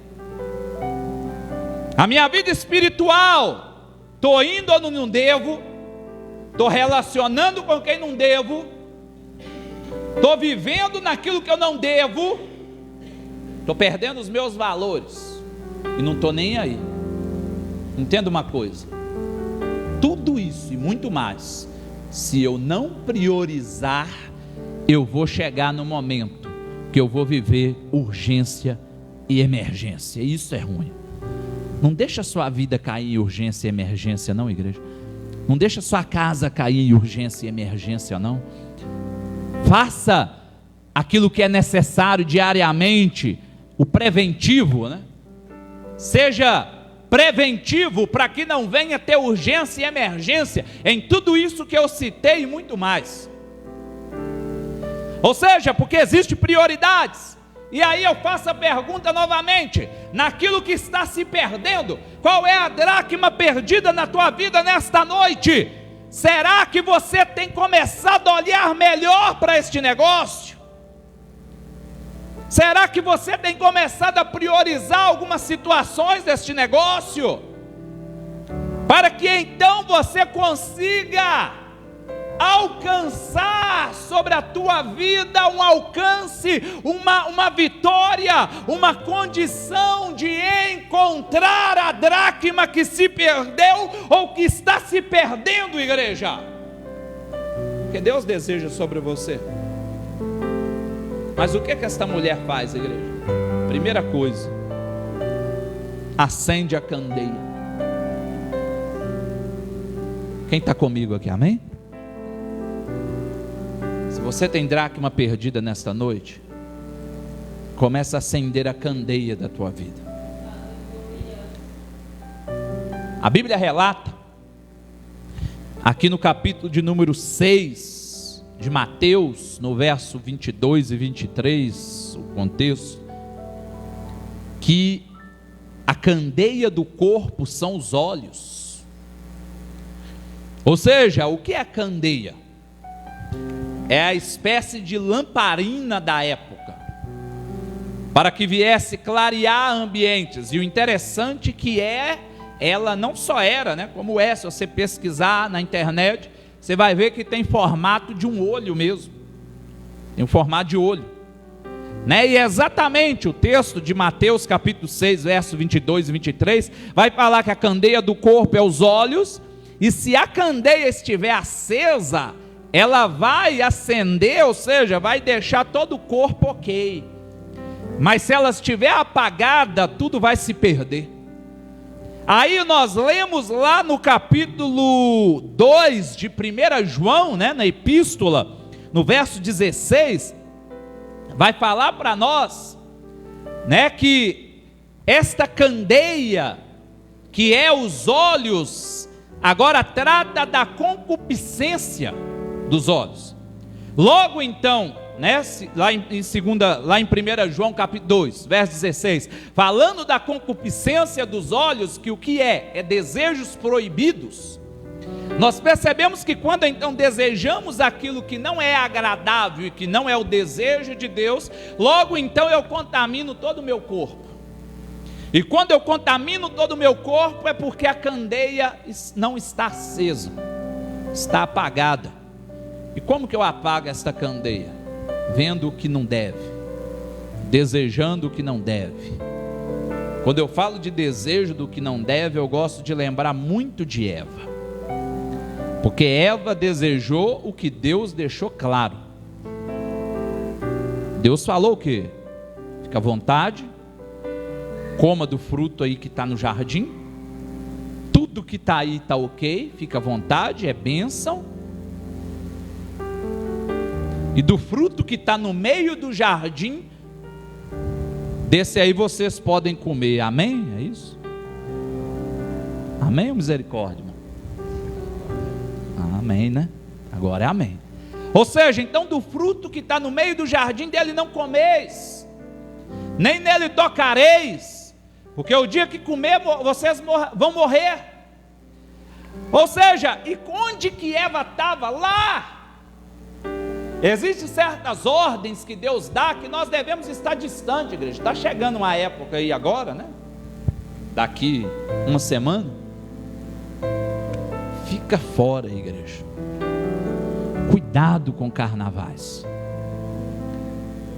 A minha vida espiritual, estou indo ou não devo, estou relacionando com quem não devo, estou vivendo naquilo que eu não devo, estou perdendo os meus valores e não estou nem aí. Entenda uma coisa: tudo isso e muito mais, se eu não priorizar, eu vou chegar no momento que eu vou viver urgência e emergência. Isso é ruim. Não deixa a sua vida cair em urgência e emergência não, igreja. Não deixa a sua casa cair em urgência e emergência não. Faça aquilo que é necessário diariamente, o preventivo, né? Seja preventivo para que não venha ter urgência e emergência em tudo isso que eu citei e muito mais. Ou seja, porque existem prioridades. E aí eu faço a pergunta novamente: naquilo que está se perdendo, qual é a dracma perdida na tua vida nesta noite? Será que você tem começado a olhar melhor para este negócio? Será que você tem começado a priorizar algumas situações deste negócio? Para que então você consiga alcançar sobre a tua vida um alcance, uma vitória, uma condição de encontrar a dracma que se perdeu ou que está se perdendo, igreja. Porque Deus deseja sobre você. Mas o que esta mulher faz, igreja? Primeira coisa, acende a candeia. Quem está comigo aqui, amém? Se você tem dracma perdida nesta noite, começa a acender a candeia da tua vida. A Bíblia relata, aqui no capítulo de número 6 de Mateus, no verso 22 e 23, o contexto, que a candeia do corpo são os olhos. Ou seja, o que é a candeia? É a espécie de lamparina da época, para que viesse clarear ambientes. E o interessante que ela não só era, né, como é, se você pesquisar na internet, você vai ver que tem formato de um olho mesmo, tem um formato de olho, né? E exatamente o texto de Mateus capítulo 6, verso 22 e 23, vai falar que a candeia do corpo é os olhos, e se a candeia estiver acesa, ela vai acender, ou seja, vai deixar todo o corpo ok. Mas se ela estiver apagada, tudo vai se perder. Aí nós lemos lá no capítulo 2 de 1 João, né, na epístola, no verso 16, vai falar para nós, né, que esta candeia, que é os olhos, agora trata da concupiscência dos olhos. Logo então, né, lá em 1 João capítulo 2, verso 16, falando da concupiscência dos olhos, que o que é desejos proibidos. Nós percebemos que quando então desejamos aquilo que não é agradável e que não é o desejo de Deus, logo então eu contamino todo o meu corpo. E quando eu contamino todo o meu corpo, é porque a candeia não está acesa, está apagada. E como que eu apago esta candeia? Vendo o que não deve, desejando o que não deve. Quando eu falo de desejo do que não deve, eu gosto de lembrar muito de Eva, porque Eva desejou o que Deus deixou claro. Deus falou o quê? Fica à vontade, coma do fruto aí que está no jardim, tudo que está aí está ok, fica à vontade, é bênção. E do fruto que está no meio do jardim, desse aí vocês podem comer, amém? É isso? Amém ou misericórdia? Amém, né? Agora é amém. Ou seja, então do fruto que está no meio do jardim dele não comeis, nem nele tocareis, porque o dia que comer vocês vão morrer. Ou seja, e onde que Eva estava? Lá. Existem certas ordens que Deus dá que nós devemos estar distante, igreja. Está chegando uma época aí agora, né? Daqui uma semana. Fica fora, igreja. Cuidado com carnavais.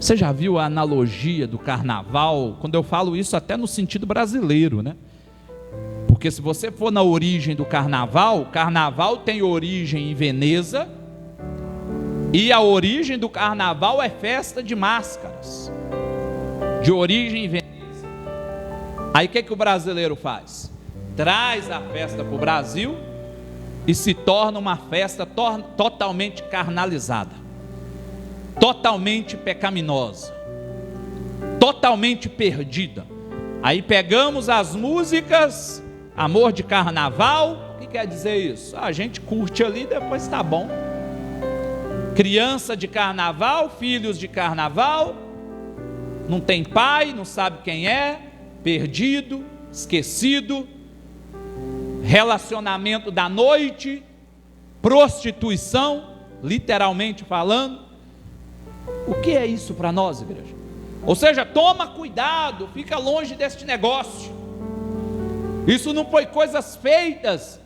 Você já viu a analogia do carnaval? Quando eu falo isso até no sentido brasileiro, né? Porque se você for na origem do carnaval, o carnaval tem origem em Veneza, e a origem do carnaval é festa de máscaras, de origem em Veneza. Aí o que o brasileiro faz? Traz a festa para o Brasil e se torna uma festa totalmente carnalizada, totalmente pecaminosa, totalmente perdida. Aí pegamos as músicas, amor de carnaval. O que quer dizer isso? A gente curte ali, depois está bom. Criança de carnaval, filhos de carnaval, não tem pai, não sabe quem é, perdido, esquecido, relacionamento da noite, prostituição, literalmente falando. O que é isso para nós, igreja? Ou seja, toma cuidado, fica longe deste negócio. Isso não foi coisas feitas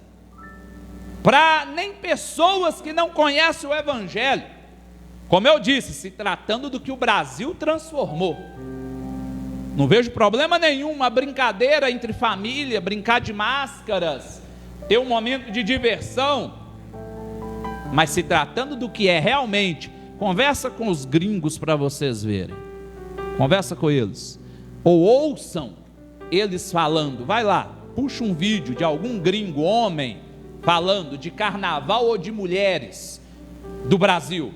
para nem pessoas que não conhecem o Evangelho. Como eu disse, se tratando do que o Brasil transformou, não vejo problema nenhum, uma brincadeira entre família, brincar de máscaras, ter um momento de diversão. Mas se tratando do que é realmente, conversa com os gringos para vocês verem. Conversa com eles, ou ouçam eles falando. Vai lá, puxa um vídeo de algum gringo, homem, falando de carnaval ou de mulheres do Brasil.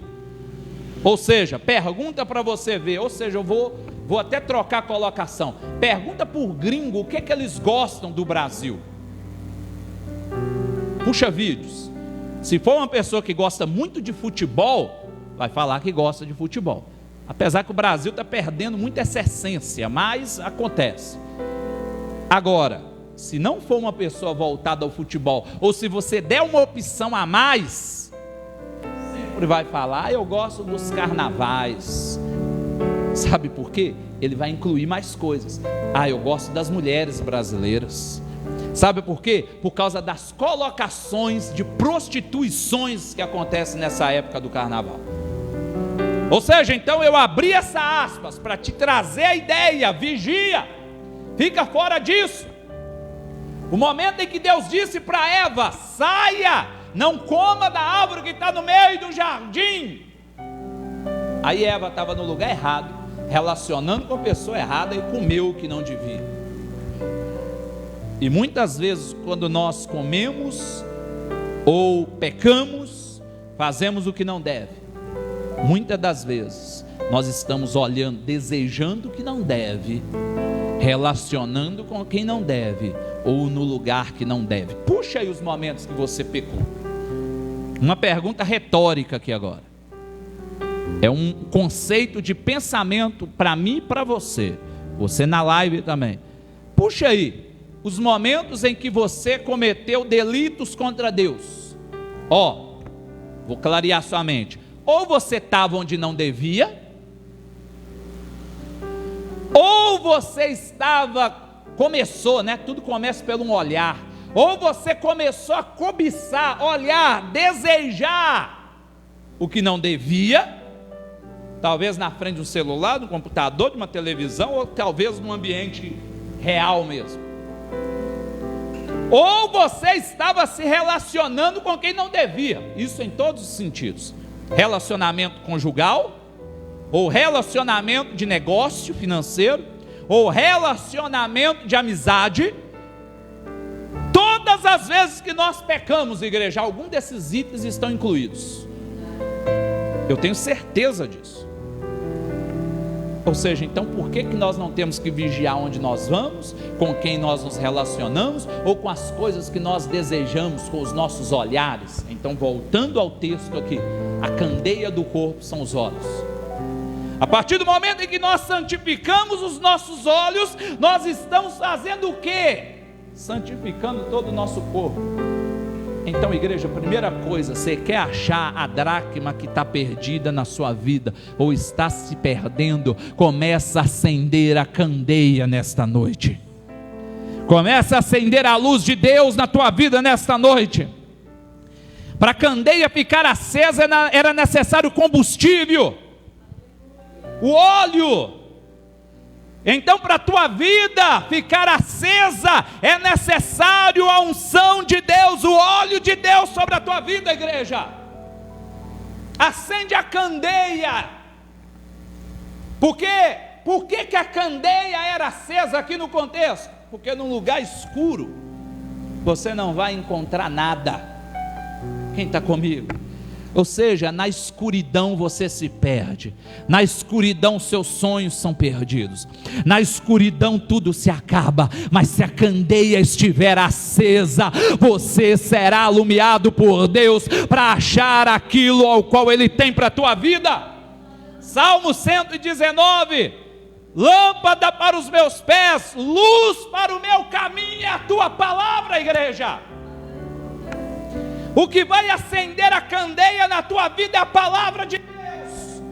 Ou seja, pergunta para você ver. Ou seja, eu vou até trocar a colocação. Pergunta por gringo o que eles gostam do Brasil. Puxa vídeos. Se for uma pessoa que gosta muito de futebol, vai falar que gosta de futebol. Apesar que o Brasil está perdendo muito essa essência, mas acontece. Agora, se não for uma pessoa voltada ao futebol, ou se você der uma opção a mais, sempre vai falar, eu gosto dos carnavais. Sabe por quê? Ele vai incluir mais coisas. Eu gosto das mulheres brasileiras. Sabe por quê? Por causa das colocações de prostituições que acontecem nessa época do carnaval. Ou seja, então eu abri essa aspas para te trazer a ideia, vigia, fica fora disso. O momento em que Deus disse para Eva, saia, não coma da árvore que está no meio do jardim. Aí Eva estava no lugar errado, relacionando com a pessoa errada e comeu o que não devia. E muitas vezes quando nós comemos ou pecamos, fazemos o que não deve. Muitas das vezes nós estamos olhando, desejando o que não deve, relacionando com quem não deve, ou no lugar que não deve. Puxa aí os momentos que você pecou. Uma pergunta retórica aqui agora. É um conceito de pensamento para mim e para você. Você na live também. Puxa aí os momentos em que você cometeu delitos contra Deus. Vou clarear sua mente. Ou você estava onde não devia, ou você começou, né? Tudo começa pelo um olhar. Ou você começou a cobiçar, olhar, desejar o que não devia, talvez na frente de um celular, de um computador, de uma televisão, ou talvez num ambiente real mesmo. Ou você estava se relacionando com quem não devia, isso em todos os sentidos. Relacionamento conjugal, ou relacionamento de negócio financeiro, ou relacionamento de amizade. Todas as vezes que nós pecamos, igreja, algum desses itens estão incluídos. Eu tenho certeza disso. Ou seja, então por que nós não temos que vigiar onde nós vamos, com quem nós nos relacionamos, ou com as coisas que nós desejamos com os nossos olhares? Então, voltando ao texto aqui, a candeia do corpo são os olhos. A partir do momento em que nós santificamos os nossos olhos, nós estamos fazendo o quê? Santificando todo o nosso corpo. Então, igreja, primeira coisa, você quer achar a dracma que está perdida na sua vida, ou está se perdendo, começa a acender a candeia nesta noite. Começa a acender a luz de Deus na tua vida nesta noite. Para a candeia ficar acesa era necessário combustível. o óleo. Então, para a tua vida ficar acesa, é necessário a unção de Deus, o óleo de Deus sobre a tua vida, igreja. Acende a candeia. Por quê? Por que a candeia era acesa aqui no contexto? Porque num lugar escuro, você não vai encontrar nada. Quem está comigo? Ou seja, na escuridão você se perde, na escuridão seus sonhos são perdidos, na escuridão tudo se acaba, mas se a candeia estiver acesa, você será alumiado por Deus, para achar aquilo ao qual Ele tem para a tua vida. Salmo 119, lâmpada para os meus pés, luz para o meu caminho, é a tua palavra, igreja. O que vai acender a candeia na tua vida é a palavra de Deus.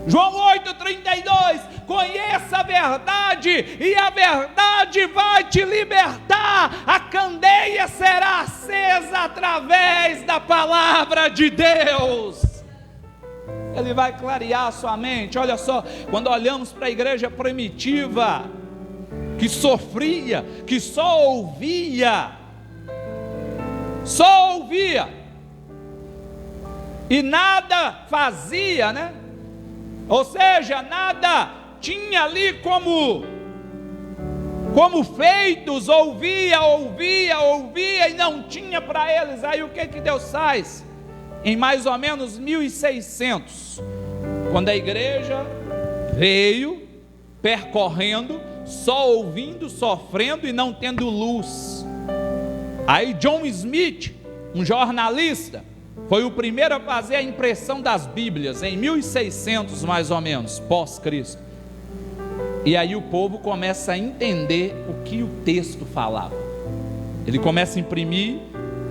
João 8,32, conheça a verdade, e a verdade vai te libertar. A candeia será acesa através da palavra de Deus. Ele vai clarear a sua mente. Olha só, quando olhamos para a igreja primitiva, que sofria, que só ouvia e nada fazia, né? Ou seja, nada tinha ali como feitos, ouvia e não tinha para eles. Aí o que Deus faz? Em mais ou menos 1600, quando a igreja veio percorrendo, só ouvindo, sofrendo e não tendo luz. Aí John Smith, um jornalista, foi o primeiro a fazer a impressão das Bíblias, em 1600 mais ou menos, pós-Cristo. E aí o povo começa a entender o que o texto falava. Ele começa a imprimir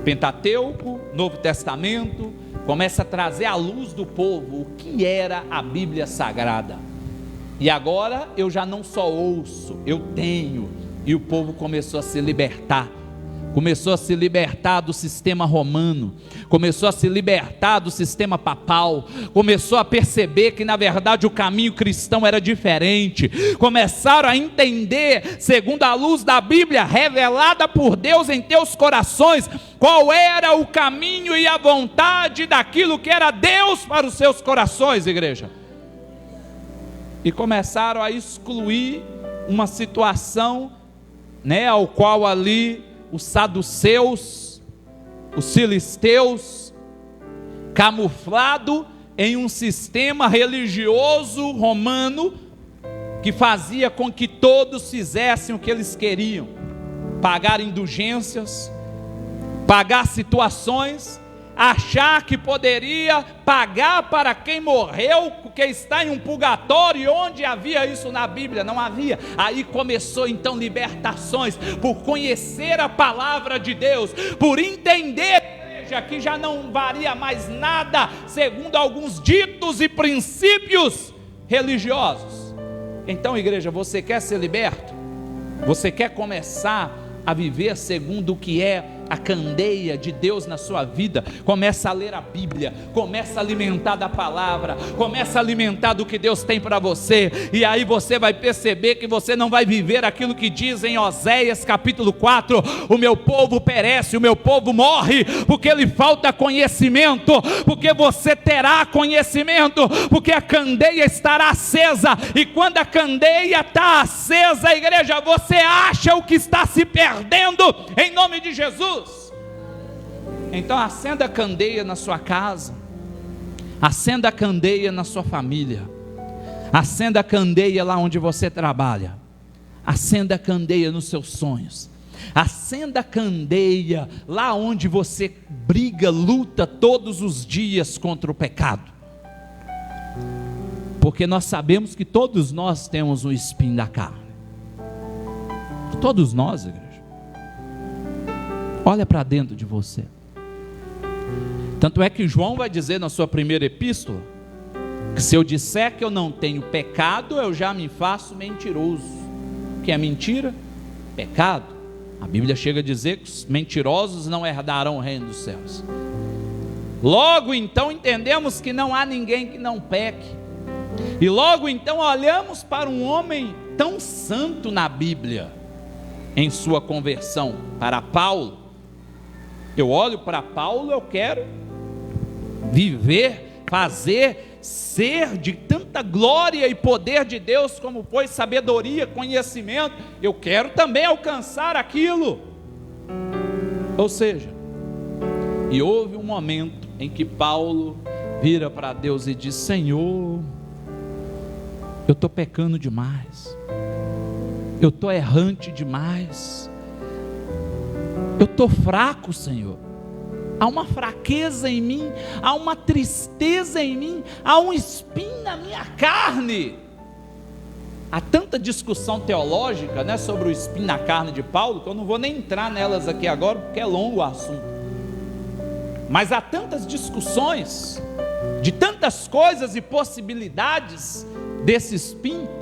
Pentateuco, Novo Testamento, começa a trazer à luz do povo o que era a Bíblia Sagrada. E agora eu já não só ouço, eu tenho. E o povo começou a se libertar. Começou a se libertar do sistema romano, começou a se libertar do sistema papal, começou a perceber que na verdade o caminho cristão era diferente, começaram a entender, segundo a luz da Bíblia, revelada por Deus em teus corações, qual era o caminho e a vontade daquilo que era Deus para os seus corações, igreja. E começaram a excluir uma situação, né, ao qual ali os saduceus, os filisteus, camuflado em um sistema religioso romano, que fazia com que todos fizessem o que eles queriam, pagar indulgências, pagar situações, achar que poderia pagar para quem morreu, porque está em um purgatório. Onde havia isso na Bíblia? Não havia. Aí começou então libertações, por conhecer a palavra de Deus, por entender que já não varia mais nada segundo alguns ditos e princípios religiosos. Então, igreja, você quer ser liberto? Você quer começar a viver segundo o que é a candeia de Deus na sua vida? Começa a ler a Bíblia, começa a alimentar da palavra, começa a alimentar do que Deus tem para você, e aí você vai perceber que você não vai viver aquilo que diz em Oséias capítulo 4, o meu povo perece, o meu povo morre, porque lhe falta conhecimento, porque você terá conhecimento, porque a candeia estará acesa, e quando a candeia está acesa, igreja, você acha o que está se perdendo, em nome de Jesus. Então acenda a candeia na sua casa, acenda a candeia na sua família, acenda a candeia lá onde você trabalha, acenda a candeia nos seus sonhos, acenda a candeia lá onde você briga, luta todos os dias contra o pecado, porque nós sabemos que todos nós temos um espinho da carne, todos nós, igreja. Olha para dentro de você. Tanto é que João vai dizer na sua primeira epístola, que se eu disser que eu não tenho pecado, eu já me faço mentiroso. O que é mentira? Pecado. A Bíblia chega a dizer que os mentirosos não herdarão o reino dos céus. Logo então entendemos que não há ninguém que não peque, E logo então olhamos para um homem tão santo na Bíblia, em sua conversão, para Paulo. Eu olho para Paulo, eu quero viver, fazer, ser de tanta glória e poder de Deus, como foi sabedoria, conhecimento. Eu quero também alcançar aquilo. Ou seja, e houve um momento em que Paulo vira para Deus e diz: Senhor, eu estou pecando demais, eu estou errante demais, eu estou fraco, Senhor. Há uma fraqueza em mim, há uma tristeza em mim, há um espinho na minha carne. Há tanta discussão teológica, né, sobre o espinho na carne de Paulo, que eu não vou nem entrar nelas aqui agora, porque é longo o assunto. Mas há tantas discussões, de tantas coisas e possibilidades desse espinho.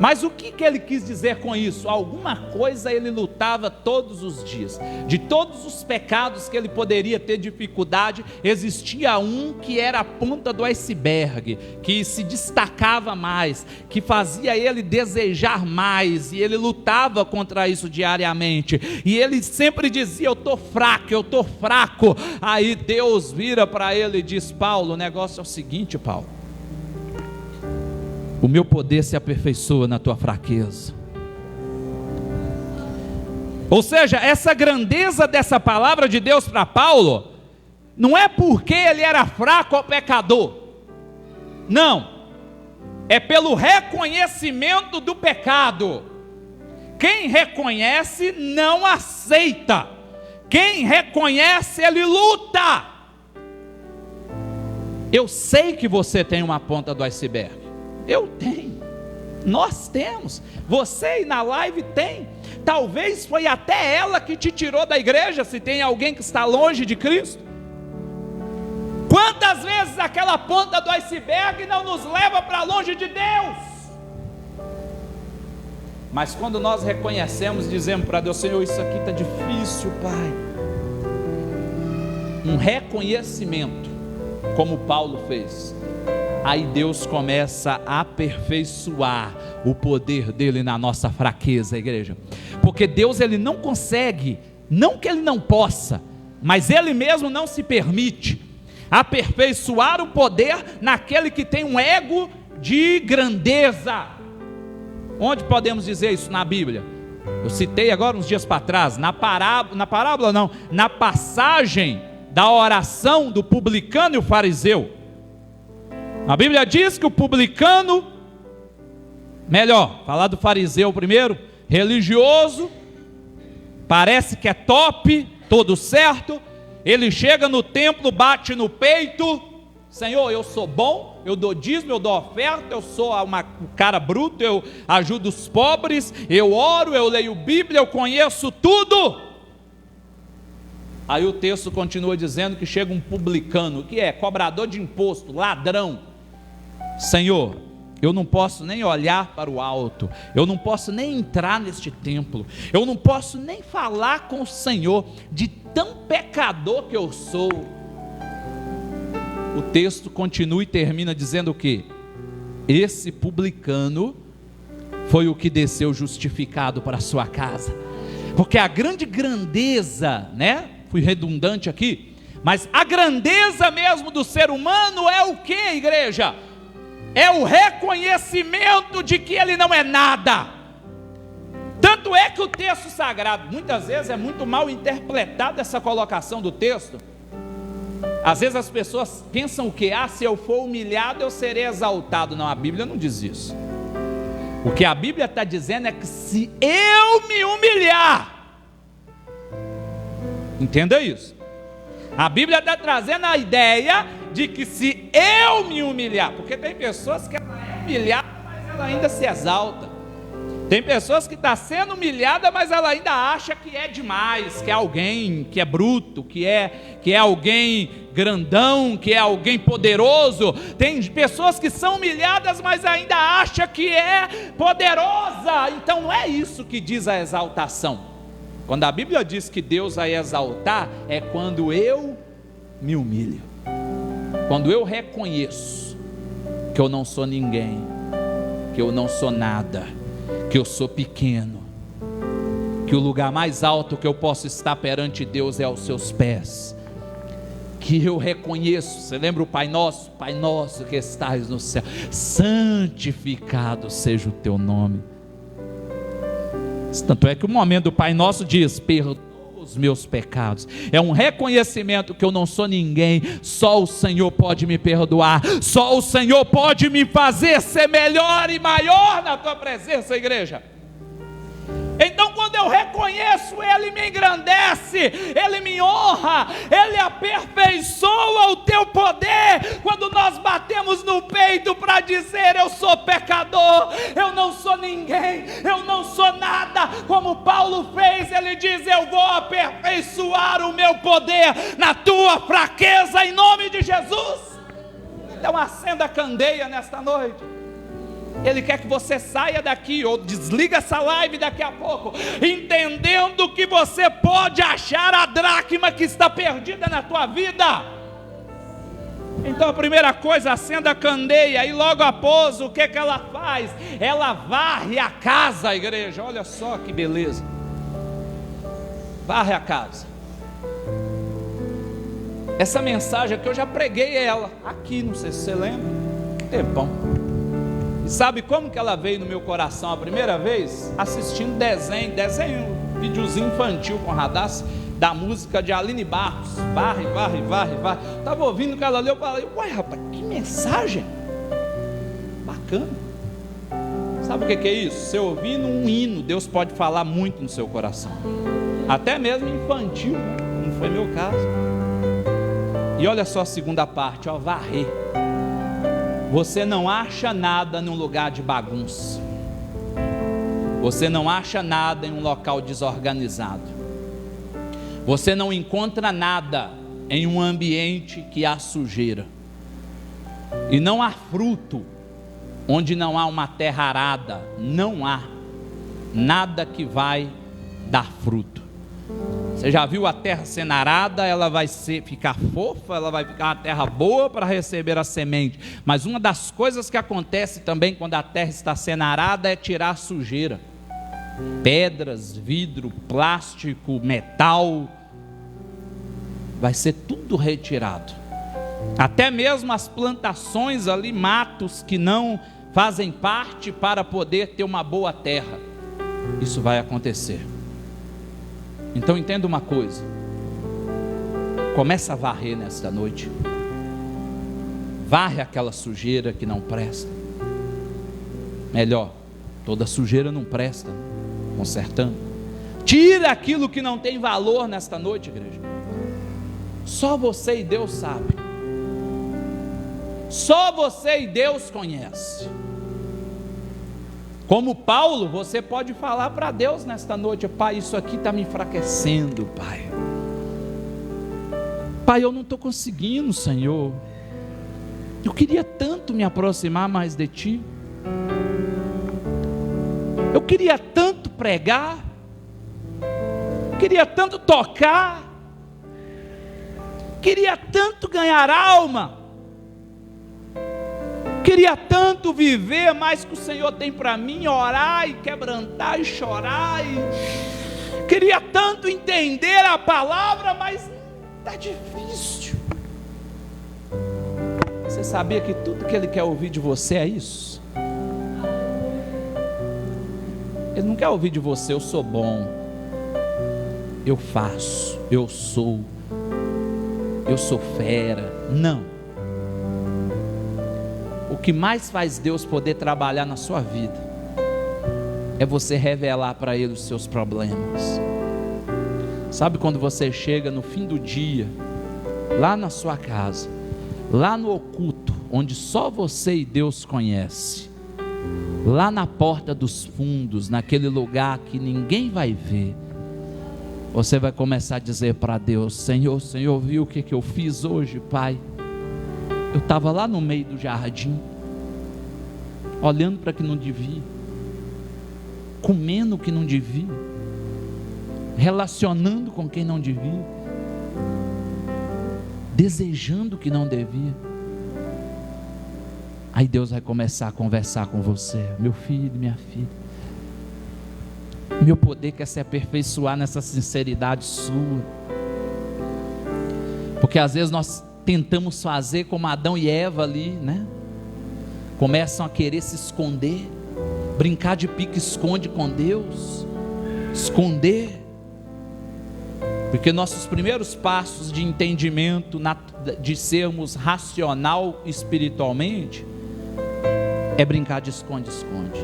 Mas o que ele quis dizer com isso? Alguma coisa ele lutava todos os dias. De todos os pecados que ele poderia ter dificuldade, existia um que era a ponta do iceberg, que se destacava mais, que fazia ele desejar mais, e ele lutava contra isso diariamente. E ele sempre dizia: eu estou fraco, eu estou fraco. Aí Deus vira para ele e diz: Paulo, o negócio é o seguinte, Paulo, o meu poder se aperfeiçoa na tua fraqueza. Ou seja, essa grandeza dessa palavra de Deus para Paulo, não é porque ele era fraco ou pecador, não, é pelo reconhecimento do pecado. Quem reconhece não aceita, quem reconhece ele luta. Eu sei que você tem uma ponta do iceberg. Eu tenho, nós temos, você aí na live tem. Talvez foi até ela que te tirou da igreja, se tem alguém que está longe de Cristo. Quantas vezes aquela ponta do iceberg não nos leva para longe de Deus? Mas quando nós reconhecemos, dizemos para Deus: Senhor, isso aqui está difícil, Pai. Um reconhecimento, como Paulo fez. Aí Deus começa a aperfeiçoar o poder dele na nossa fraqueza, igreja. Porque Deus, ele não consegue, não que ele não possa, mas ele mesmo não se permite aperfeiçoar o poder naquele que tem um ego de grandeza. Onde podemos dizer isso na Bíblia? Eu citei agora uns dias para trás, na passagem da oração do publicano e o fariseu. A Bíblia diz que o publicano, melhor, falar do fariseu primeiro, religioso, parece que é top, tudo certo, ele chega no templo, bate no peito: Senhor, eu sou bom, eu dou dízimo, eu dou oferta, eu sou um cara bruto, eu ajudo os pobres, eu oro, eu leio Bíblia, eu conheço tudo. Aí o texto continua dizendo que chega um publicano, que é cobrador de imposto, ladrão. Senhor, eu não posso nem olhar para o alto, eu não posso nem entrar neste templo, eu não posso nem falar com o Senhor, de tão pecador que eu sou. O texto continua e termina dizendo o quê? Esse publicano foi o que desceu justificado para a sua casa. Porque a grande grandeza, né? Fui redundante aqui, mas a grandeza mesmo do ser humano é o que, igreja? É o reconhecimento de que ele não é nada. Tanto é que o texto sagrado, muitas vezes é muito mal interpretada essa colocação do texto. Às vezes as pessoas pensam o que? Se eu for humilhado eu serei exaltado. Não, a Bíblia não diz isso. O que a Bíblia está dizendo é que se eu me humilhar, entenda isso. A Bíblia está trazendo a ideia de que se eu me humilhar, porque tem pessoas que ela é humilhada, mas ela ainda se exalta. Tem pessoas que estão sendo humilhada, mas ela ainda acha que é demais, que é alguém que é bruto, que é alguém grandão, que é alguém poderoso. Tem pessoas que são humilhadas, mas ainda acha que é poderosa. Então não é isso que diz a exaltação. Quando a Bíblia diz que Deus vai exaltar, é quando eu me humilho, quando eu reconheço que eu não sou ninguém, que eu não sou nada, que eu sou pequeno, que o lugar mais alto que eu posso estar perante Deus é aos seus pés, que eu reconheço. Você lembra o Pai Nosso que estás no céu, santificado seja o teu nome. Tanto é que o momento do Pai Nosso diz: perdoa os meus pecados. É um reconhecimento que eu não sou ninguém, só o Senhor pode me perdoar, só o Senhor pode me fazer ser melhor e maior na tua presença, igreja. Então, quando eu reconheço, Ele me engrandece, Ele me honra, Ele aperfeiçoa o teu poder. Quando nós batemos no peito para dizer: eu sou pecador, eu não sou ninguém, eu não sou nada, como Paulo fez, ele diz: eu vou aperfeiçoar o meu poder na tua fraqueza, em nome de Jesus. Então acenda a candeia nesta noite. Ele quer que você saia daqui, ou desliga essa live daqui a pouco, entendendo que você pode achar a dracma que está perdida na tua vida. Então a primeira coisa, acenda a candeia, e logo após, o que ela faz? Ela varre a casa, igreja. Olha só que beleza. Varre a casa. Essa mensagem aqui eu já preguei ela aqui, não sei se você lembra, tempão. E sabe como que ela veio no meu coração a primeira vez? Assistindo desenho, videozinho infantil com Radassa, da música de Aline Barros, varre, varre, varre, varre. Estava ouvindo que ela leu, eu falei: uai rapaz, que mensagem bacana. Sabe o que é isso? Você ouvindo um hino, Deus pode falar muito no seu coração, até mesmo infantil, como foi meu caso. E olha só a segunda parte, ó, varrer. Você não acha nada num lugar de bagunça. Você não acha nada em um local desorganizado. Você não encontra nada em um ambiente que há sujeira. E não há fruto onde não há uma terra arada. Não há nada que vai dar fruto. Você já viu a terra sendo arada? Ela vai ficar fofa, ela vai ficar uma terra boa para receber a semente. Mas uma das coisas que acontece também quando a terra está sendo arada é tirar a sujeira. Pedras, vidro, plástico, metal, vai ser tudo retirado. Até mesmo as plantações ali, matos que não fazem parte para poder ter uma boa terra. Isso vai acontecer. Então entenda uma coisa, começa a varrer nesta noite, varre aquela sujeira que não presta. Melhor, toda sujeira não presta, consertando. Tira aquilo que não tem valor nesta noite, igreja. Só você e Deus sabe, só você e Deus conhece. Como Paulo, você pode falar para Deus nesta noite: Pai, isso aqui está me enfraquecendo, Pai. Pai, eu não estou conseguindo, Senhor. Eu queria tanto me aproximar mais de Ti. Eu queria tanto pregar. Queria tanto tocar. Queria tanto ganhar alma. Queria tanto viver mais que o Senhor tem para mim, orar e quebrantar e chorar. Queria tanto entender a palavra, mas está difícil. Você sabia que tudo que Ele quer ouvir de você é isso? Ele não quer ouvir de você: eu sou bom, eu faço, eu sou fera. Não. O que mais faz Deus poder trabalhar na sua vida é você revelar para Ele os seus problemas. Sabe quando você chega no fim do dia, lá na sua casa, lá no oculto, onde só você e Deus conhece, lá na porta dos fundos, naquele lugar que ninguém vai ver, você vai começar a dizer para Deus: Senhor, o Senhor viu o que eu fiz hoje, Pai? Eu estava lá no meio do jardim, olhando para o que não devia, comendo o que não devia, relacionando com quem não devia, desejando o que não devia. Aí Deus vai começar a conversar com você. Meu filho, minha filha, meu poder quer se aperfeiçoar nessa sinceridade sua. Porque às vezes nós tentamos fazer como Adão e Eva ali, né? Começam a querer se esconder, brincar de pique-esconde com Deus, esconder. Porque nossos primeiros passos de entendimento, de sermos racional espiritualmente, é brincar de esconde-esconde.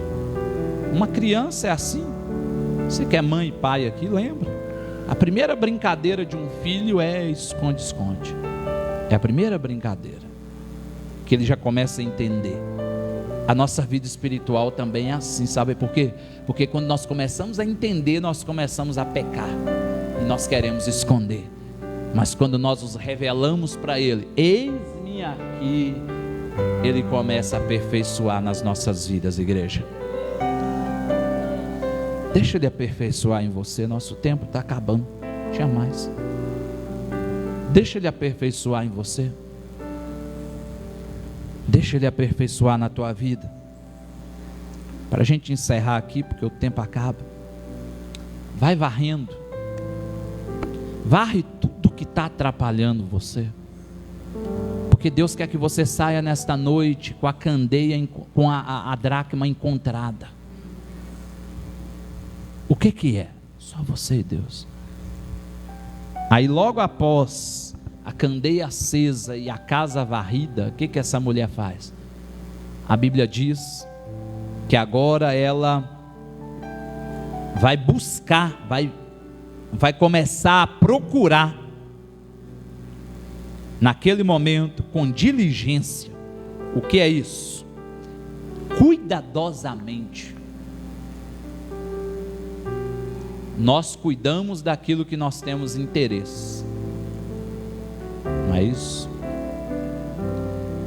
Uma criança é assim. Você que é mãe e pai aqui, lembra? A primeira brincadeira de um filho é esconde-esconde. É a primeira brincadeira que ele já começa a entender. A nossa vida espiritual também é assim, sabe por quê? Porque quando nós começamos a entender, nós começamos a pecar. E nós queremos esconder. Mas quando nós nos revelamos para Ele, eis-me aqui, Ele começa a aperfeiçoar nas nossas vidas, igreja. Deixa Ele aperfeiçoar em você. Nosso tempo está acabando, tinha mais. Deixa Ele aperfeiçoar em você. Deixa Ele aperfeiçoar na tua vida. Para a gente encerrar aqui, porque o tempo acaba. Vai varrendo. Varre tudo que está atrapalhando você. Porque Deus quer que você saia nesta noite com a candeia, com a dracma encontrada. O que é? Só você e Deus. Aí logo após a candeia acesa e a casa varrida, o que essa mulher faz? A Bíblia diz que agora ela vai buscar, vai começar a procurar, naquele momento, com diligência. O que é isso? Cuidadosamente. Nós cuidamos daquilo que nós temos interesse, não é isso?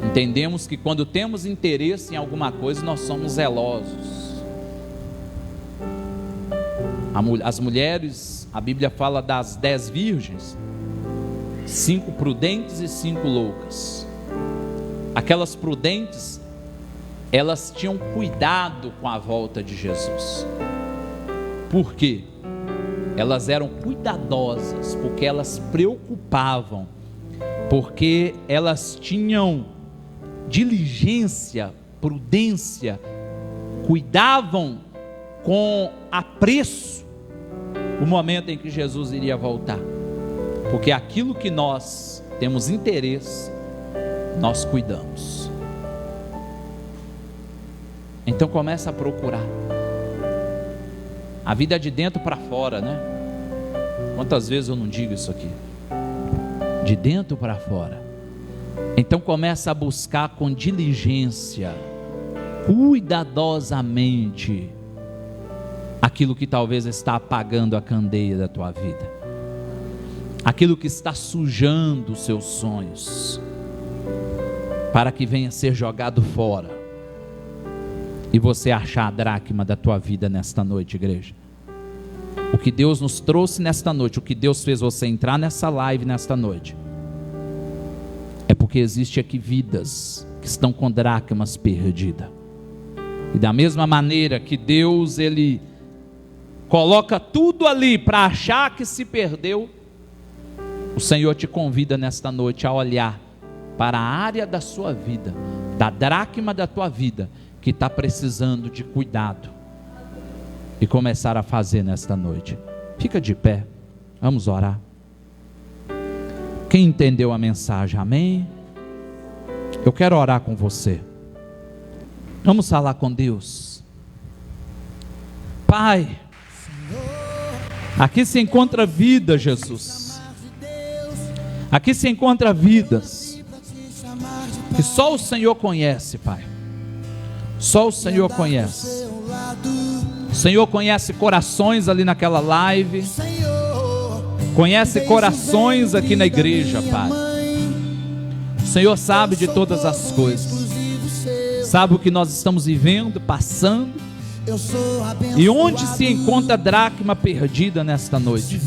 Entendemos que quando temos interesse em alguma coisa, nós somos zelosos. As mulheres, a Bíblia fala das 10 virgens, 5 prudentes e 5 loucas. Aquelas prudentes, elas tinham cuidado com a volta de Jesus. Por quê? Elas eram cuidadosas, porque elas preocupavam, porque elas tinham diligência, prudência, cuidavam com apreço o momento em que Jesus iria voltar. Porque aquilo que nós temos interesse, nós cuidamos. Então começa a procurar. A vida é de dentro para fora, né? Quantas vezes eu não digo isso aqui? De dentro para fora. Então começa a buscar com diligência, cuidadosamente, aquilo que talvez está apagando a candeia da tua vida, aquilo que está sujando os seus sonhos, para que venha ser jogado fora e você achar a dracma da tua vida nesta noite, igreja. O que Deus nos trouxe nesta noite, o que Deus fez você entrar nessa live nesta noite, é porque existe aqui vidas que estão com dracmas perdidas. E da mesma maneira que Deus, Ele coloca tudo ali para achar que se perdeu, o Senhor te convida nesta noite a olhar para a área da sua vida, da dracma da tua vida, que está precisando de cuidado, e começar a fazer nesta noite. Fica de pé, vamos orar. Quem entendeu a mensagem, amém? Eu quero orar com você. Vamos falar com Deus. Pai, aqui se encontra vida, Jesus. Aqui se encontra vidas que só o Senhor conhece, Pai. Só o Senhor conhece. O Senhor conhece corações ali naquela live. Conhece corações aqui na igreja, Pai. O Senhor sabe de todas as coisas. Sabe o que nós estamos vivendo, passando. E onde se encontra a dracma perdida nesta noite.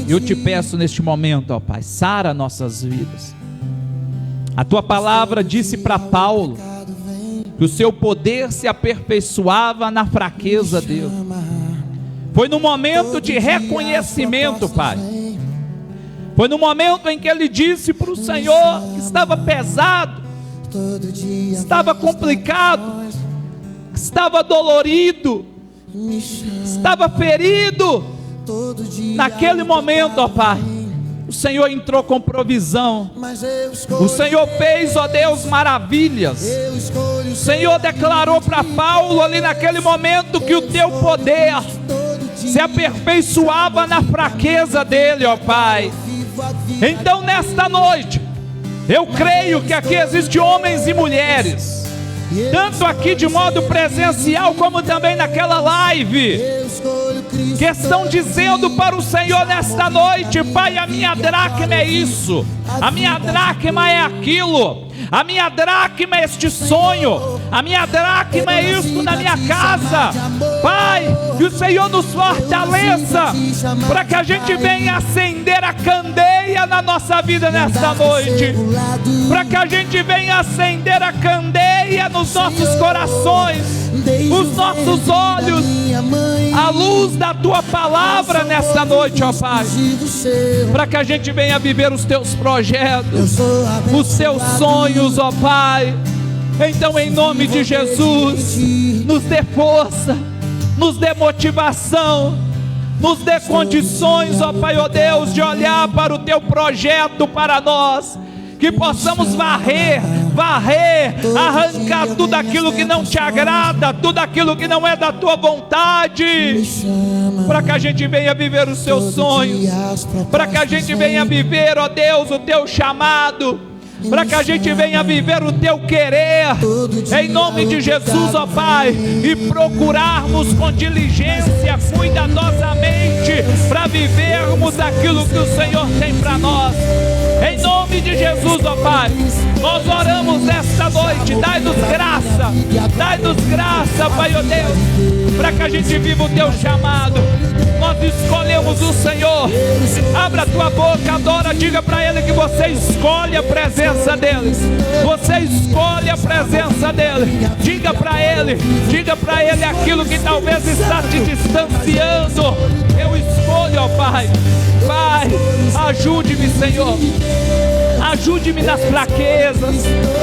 Eu te peço neste momento, ó Pai, sara nossas vidas. A tua palavra disse para Paulo que o seu poder se aperfeiçoava na fraqueza dele. Foi no momento de reconhecimento, Pai. Foi no momento em que ele disse para o Senhor que estava pesado, estava complicado, estava dolorido, estava ferido. Naquele momento, ó Pai, o Senhor entrou com provisão. O Senhor fez, ó Deus, maravilhas. O Senhor declarou para Paulo ali naquele momento que o teu poder se aperfeiçoava na fraqueza dele, ó Pai. Então nesta noite, eu creio que aqui existem homens e mulheres, tanto aqui de modo presencial como também naquela live, que estão dizendo para o Senhor nesta noite: Pai, a minha dracma é isso, a minha dracma é aquilo, a minha dracma é este sonho, a minha dracma é isso na minha casa. Pai, que o Senhor nos fortaleça para que a gente venha acender a candeia na nossa vida nesta noite, para que a gente venha acender a candeia nos nossos corações, os nossos olhos, a luz da tua palavra nesta noite, ó Pai, para que a gente venha viver os teus projetos, os teus sonhos, ó Pai. Então, em nome de Jesus, nos dê força, nos dê motivação, nos dê condições, ó Pai, ó Deus, de olhar para o teu projeto para nós, que possamos varrer, arrancar tudo aquilo que não te agrada, tudo aquilo que não é da tua vontade, para que a gente venha viver os teus sonhos, para que a gente venha viver, ó Deus, o teu chamado, para que a gente venha viver o teu querer, em nome de Jesus, ó Pai, e procurarmos com diligência, cuidadosamente, para vivermos aquilo que o Senhor tem para nós. Em nome de Jesus, ó Pai, nós oramos nesta noite. Dai-nos graça, Pai, ó Deus, para que a gente viva o teu chamado. Nós escolhemos o Senhor. Abra a tua boca, adora, diga para Ele que você escolhe a presença dEle. Você escolhe a presença dEle. Diga para Ele aquilo que talvez está te distanciando. Eu escolho, ó Pai. Pai, ajude-me, Senhor. Ajude-me nas fraquezas.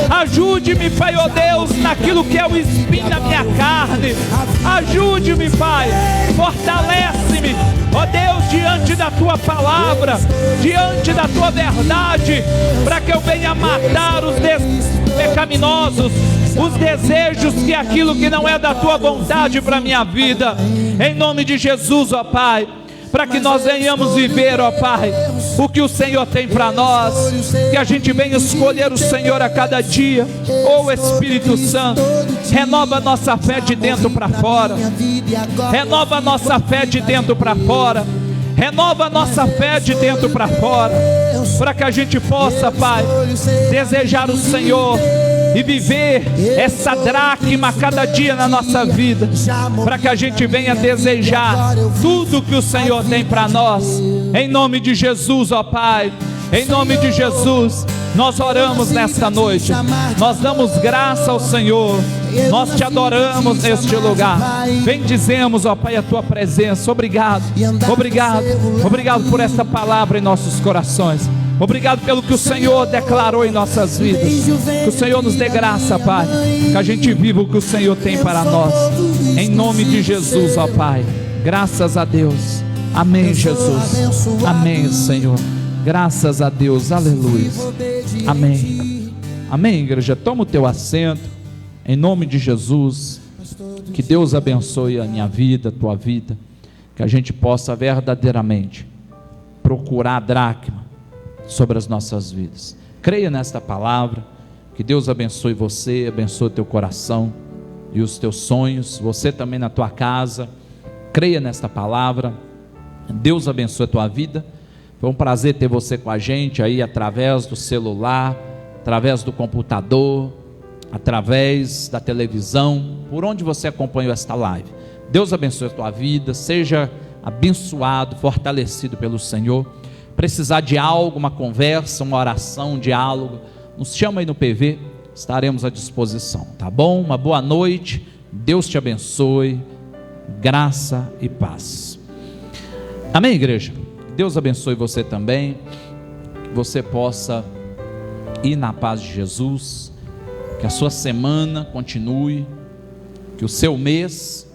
Ajude-me, Pai, ó Deus, naquilo que é o espinho da minha carne. Ajude-me, Pai. Fortalece-me, ó Deus, diante da tua palavra, diante da tua verdade, para que eu venha matar os desejos pecaminosos, os desejos que aquilo que não é da tua vontade para a minha vida. Em nome de Jesus, ó Pai, para que nós venhamos viver, ó Pai, o que o Senhor tem para nós, que a gente venha escolher o Senhor a cada dia. Ó Espírito Santo, renova a nossa fé de dentro para fora, renova a nossa fé de dentro para fora, renova a nossa fé de dentro para fora, para que a gente possa, Pai, desejar o Senhor e viver essa dracma cada dia na nossa vida, para que a gente venha desejar tudo que o Senhor tem para nós. Em nome de Jesus, ó Pai, em nome de Jesus, nós oramos nesta noite, nós damos graça ao Senhor, nós te adoramos neste lugar. Bendizemos, ó Pai, a tua presença. Obrigado, obrigado, obrigado por esta palavra em nossos corações. Obrigado pelo que o Senhor declarou em nossas vidas. Que o Senhor nos dê graça, Pai, que a gente viva o que o Senhor tem para nós. Em nome de Jesus, ó Pai. Graças a Deus. Amém, Jesus. Amém, Senhor. Graças a Deus. Aleluia. Amém. Amém, igreja. Toma o teu assento. Em nome de Jesus. Que Deus abençoe a minha vida, a tua vida. Que a gente possa verdadeiramente procurar a dracma sobre as nossas vidas. Creia nesta palavra. Que Deus abençoe você, abençoe o teu coração e os teus sonhos, você também na tua casa. Creia nesta palavra. Deus abençoe a tua vida. Foi um prazer ter você com a gente aí, através do celular, através do computador, através da televisão, por onde você acompanhou esta live. Deus abençoe a tua vida, seja abençoado, fortalecido pelo Senhor. Precisar de algo, uma conversa, uma oração, um diálogo, nos chama aí no PV, estaremos à disposição, tá bom? Uma boa noite, Deus te abençoe, graça e paz. Amém, igreja? Deus abençoe você também, que você possa ir na paz de Jesus, que a sua semana continue, que o seu mês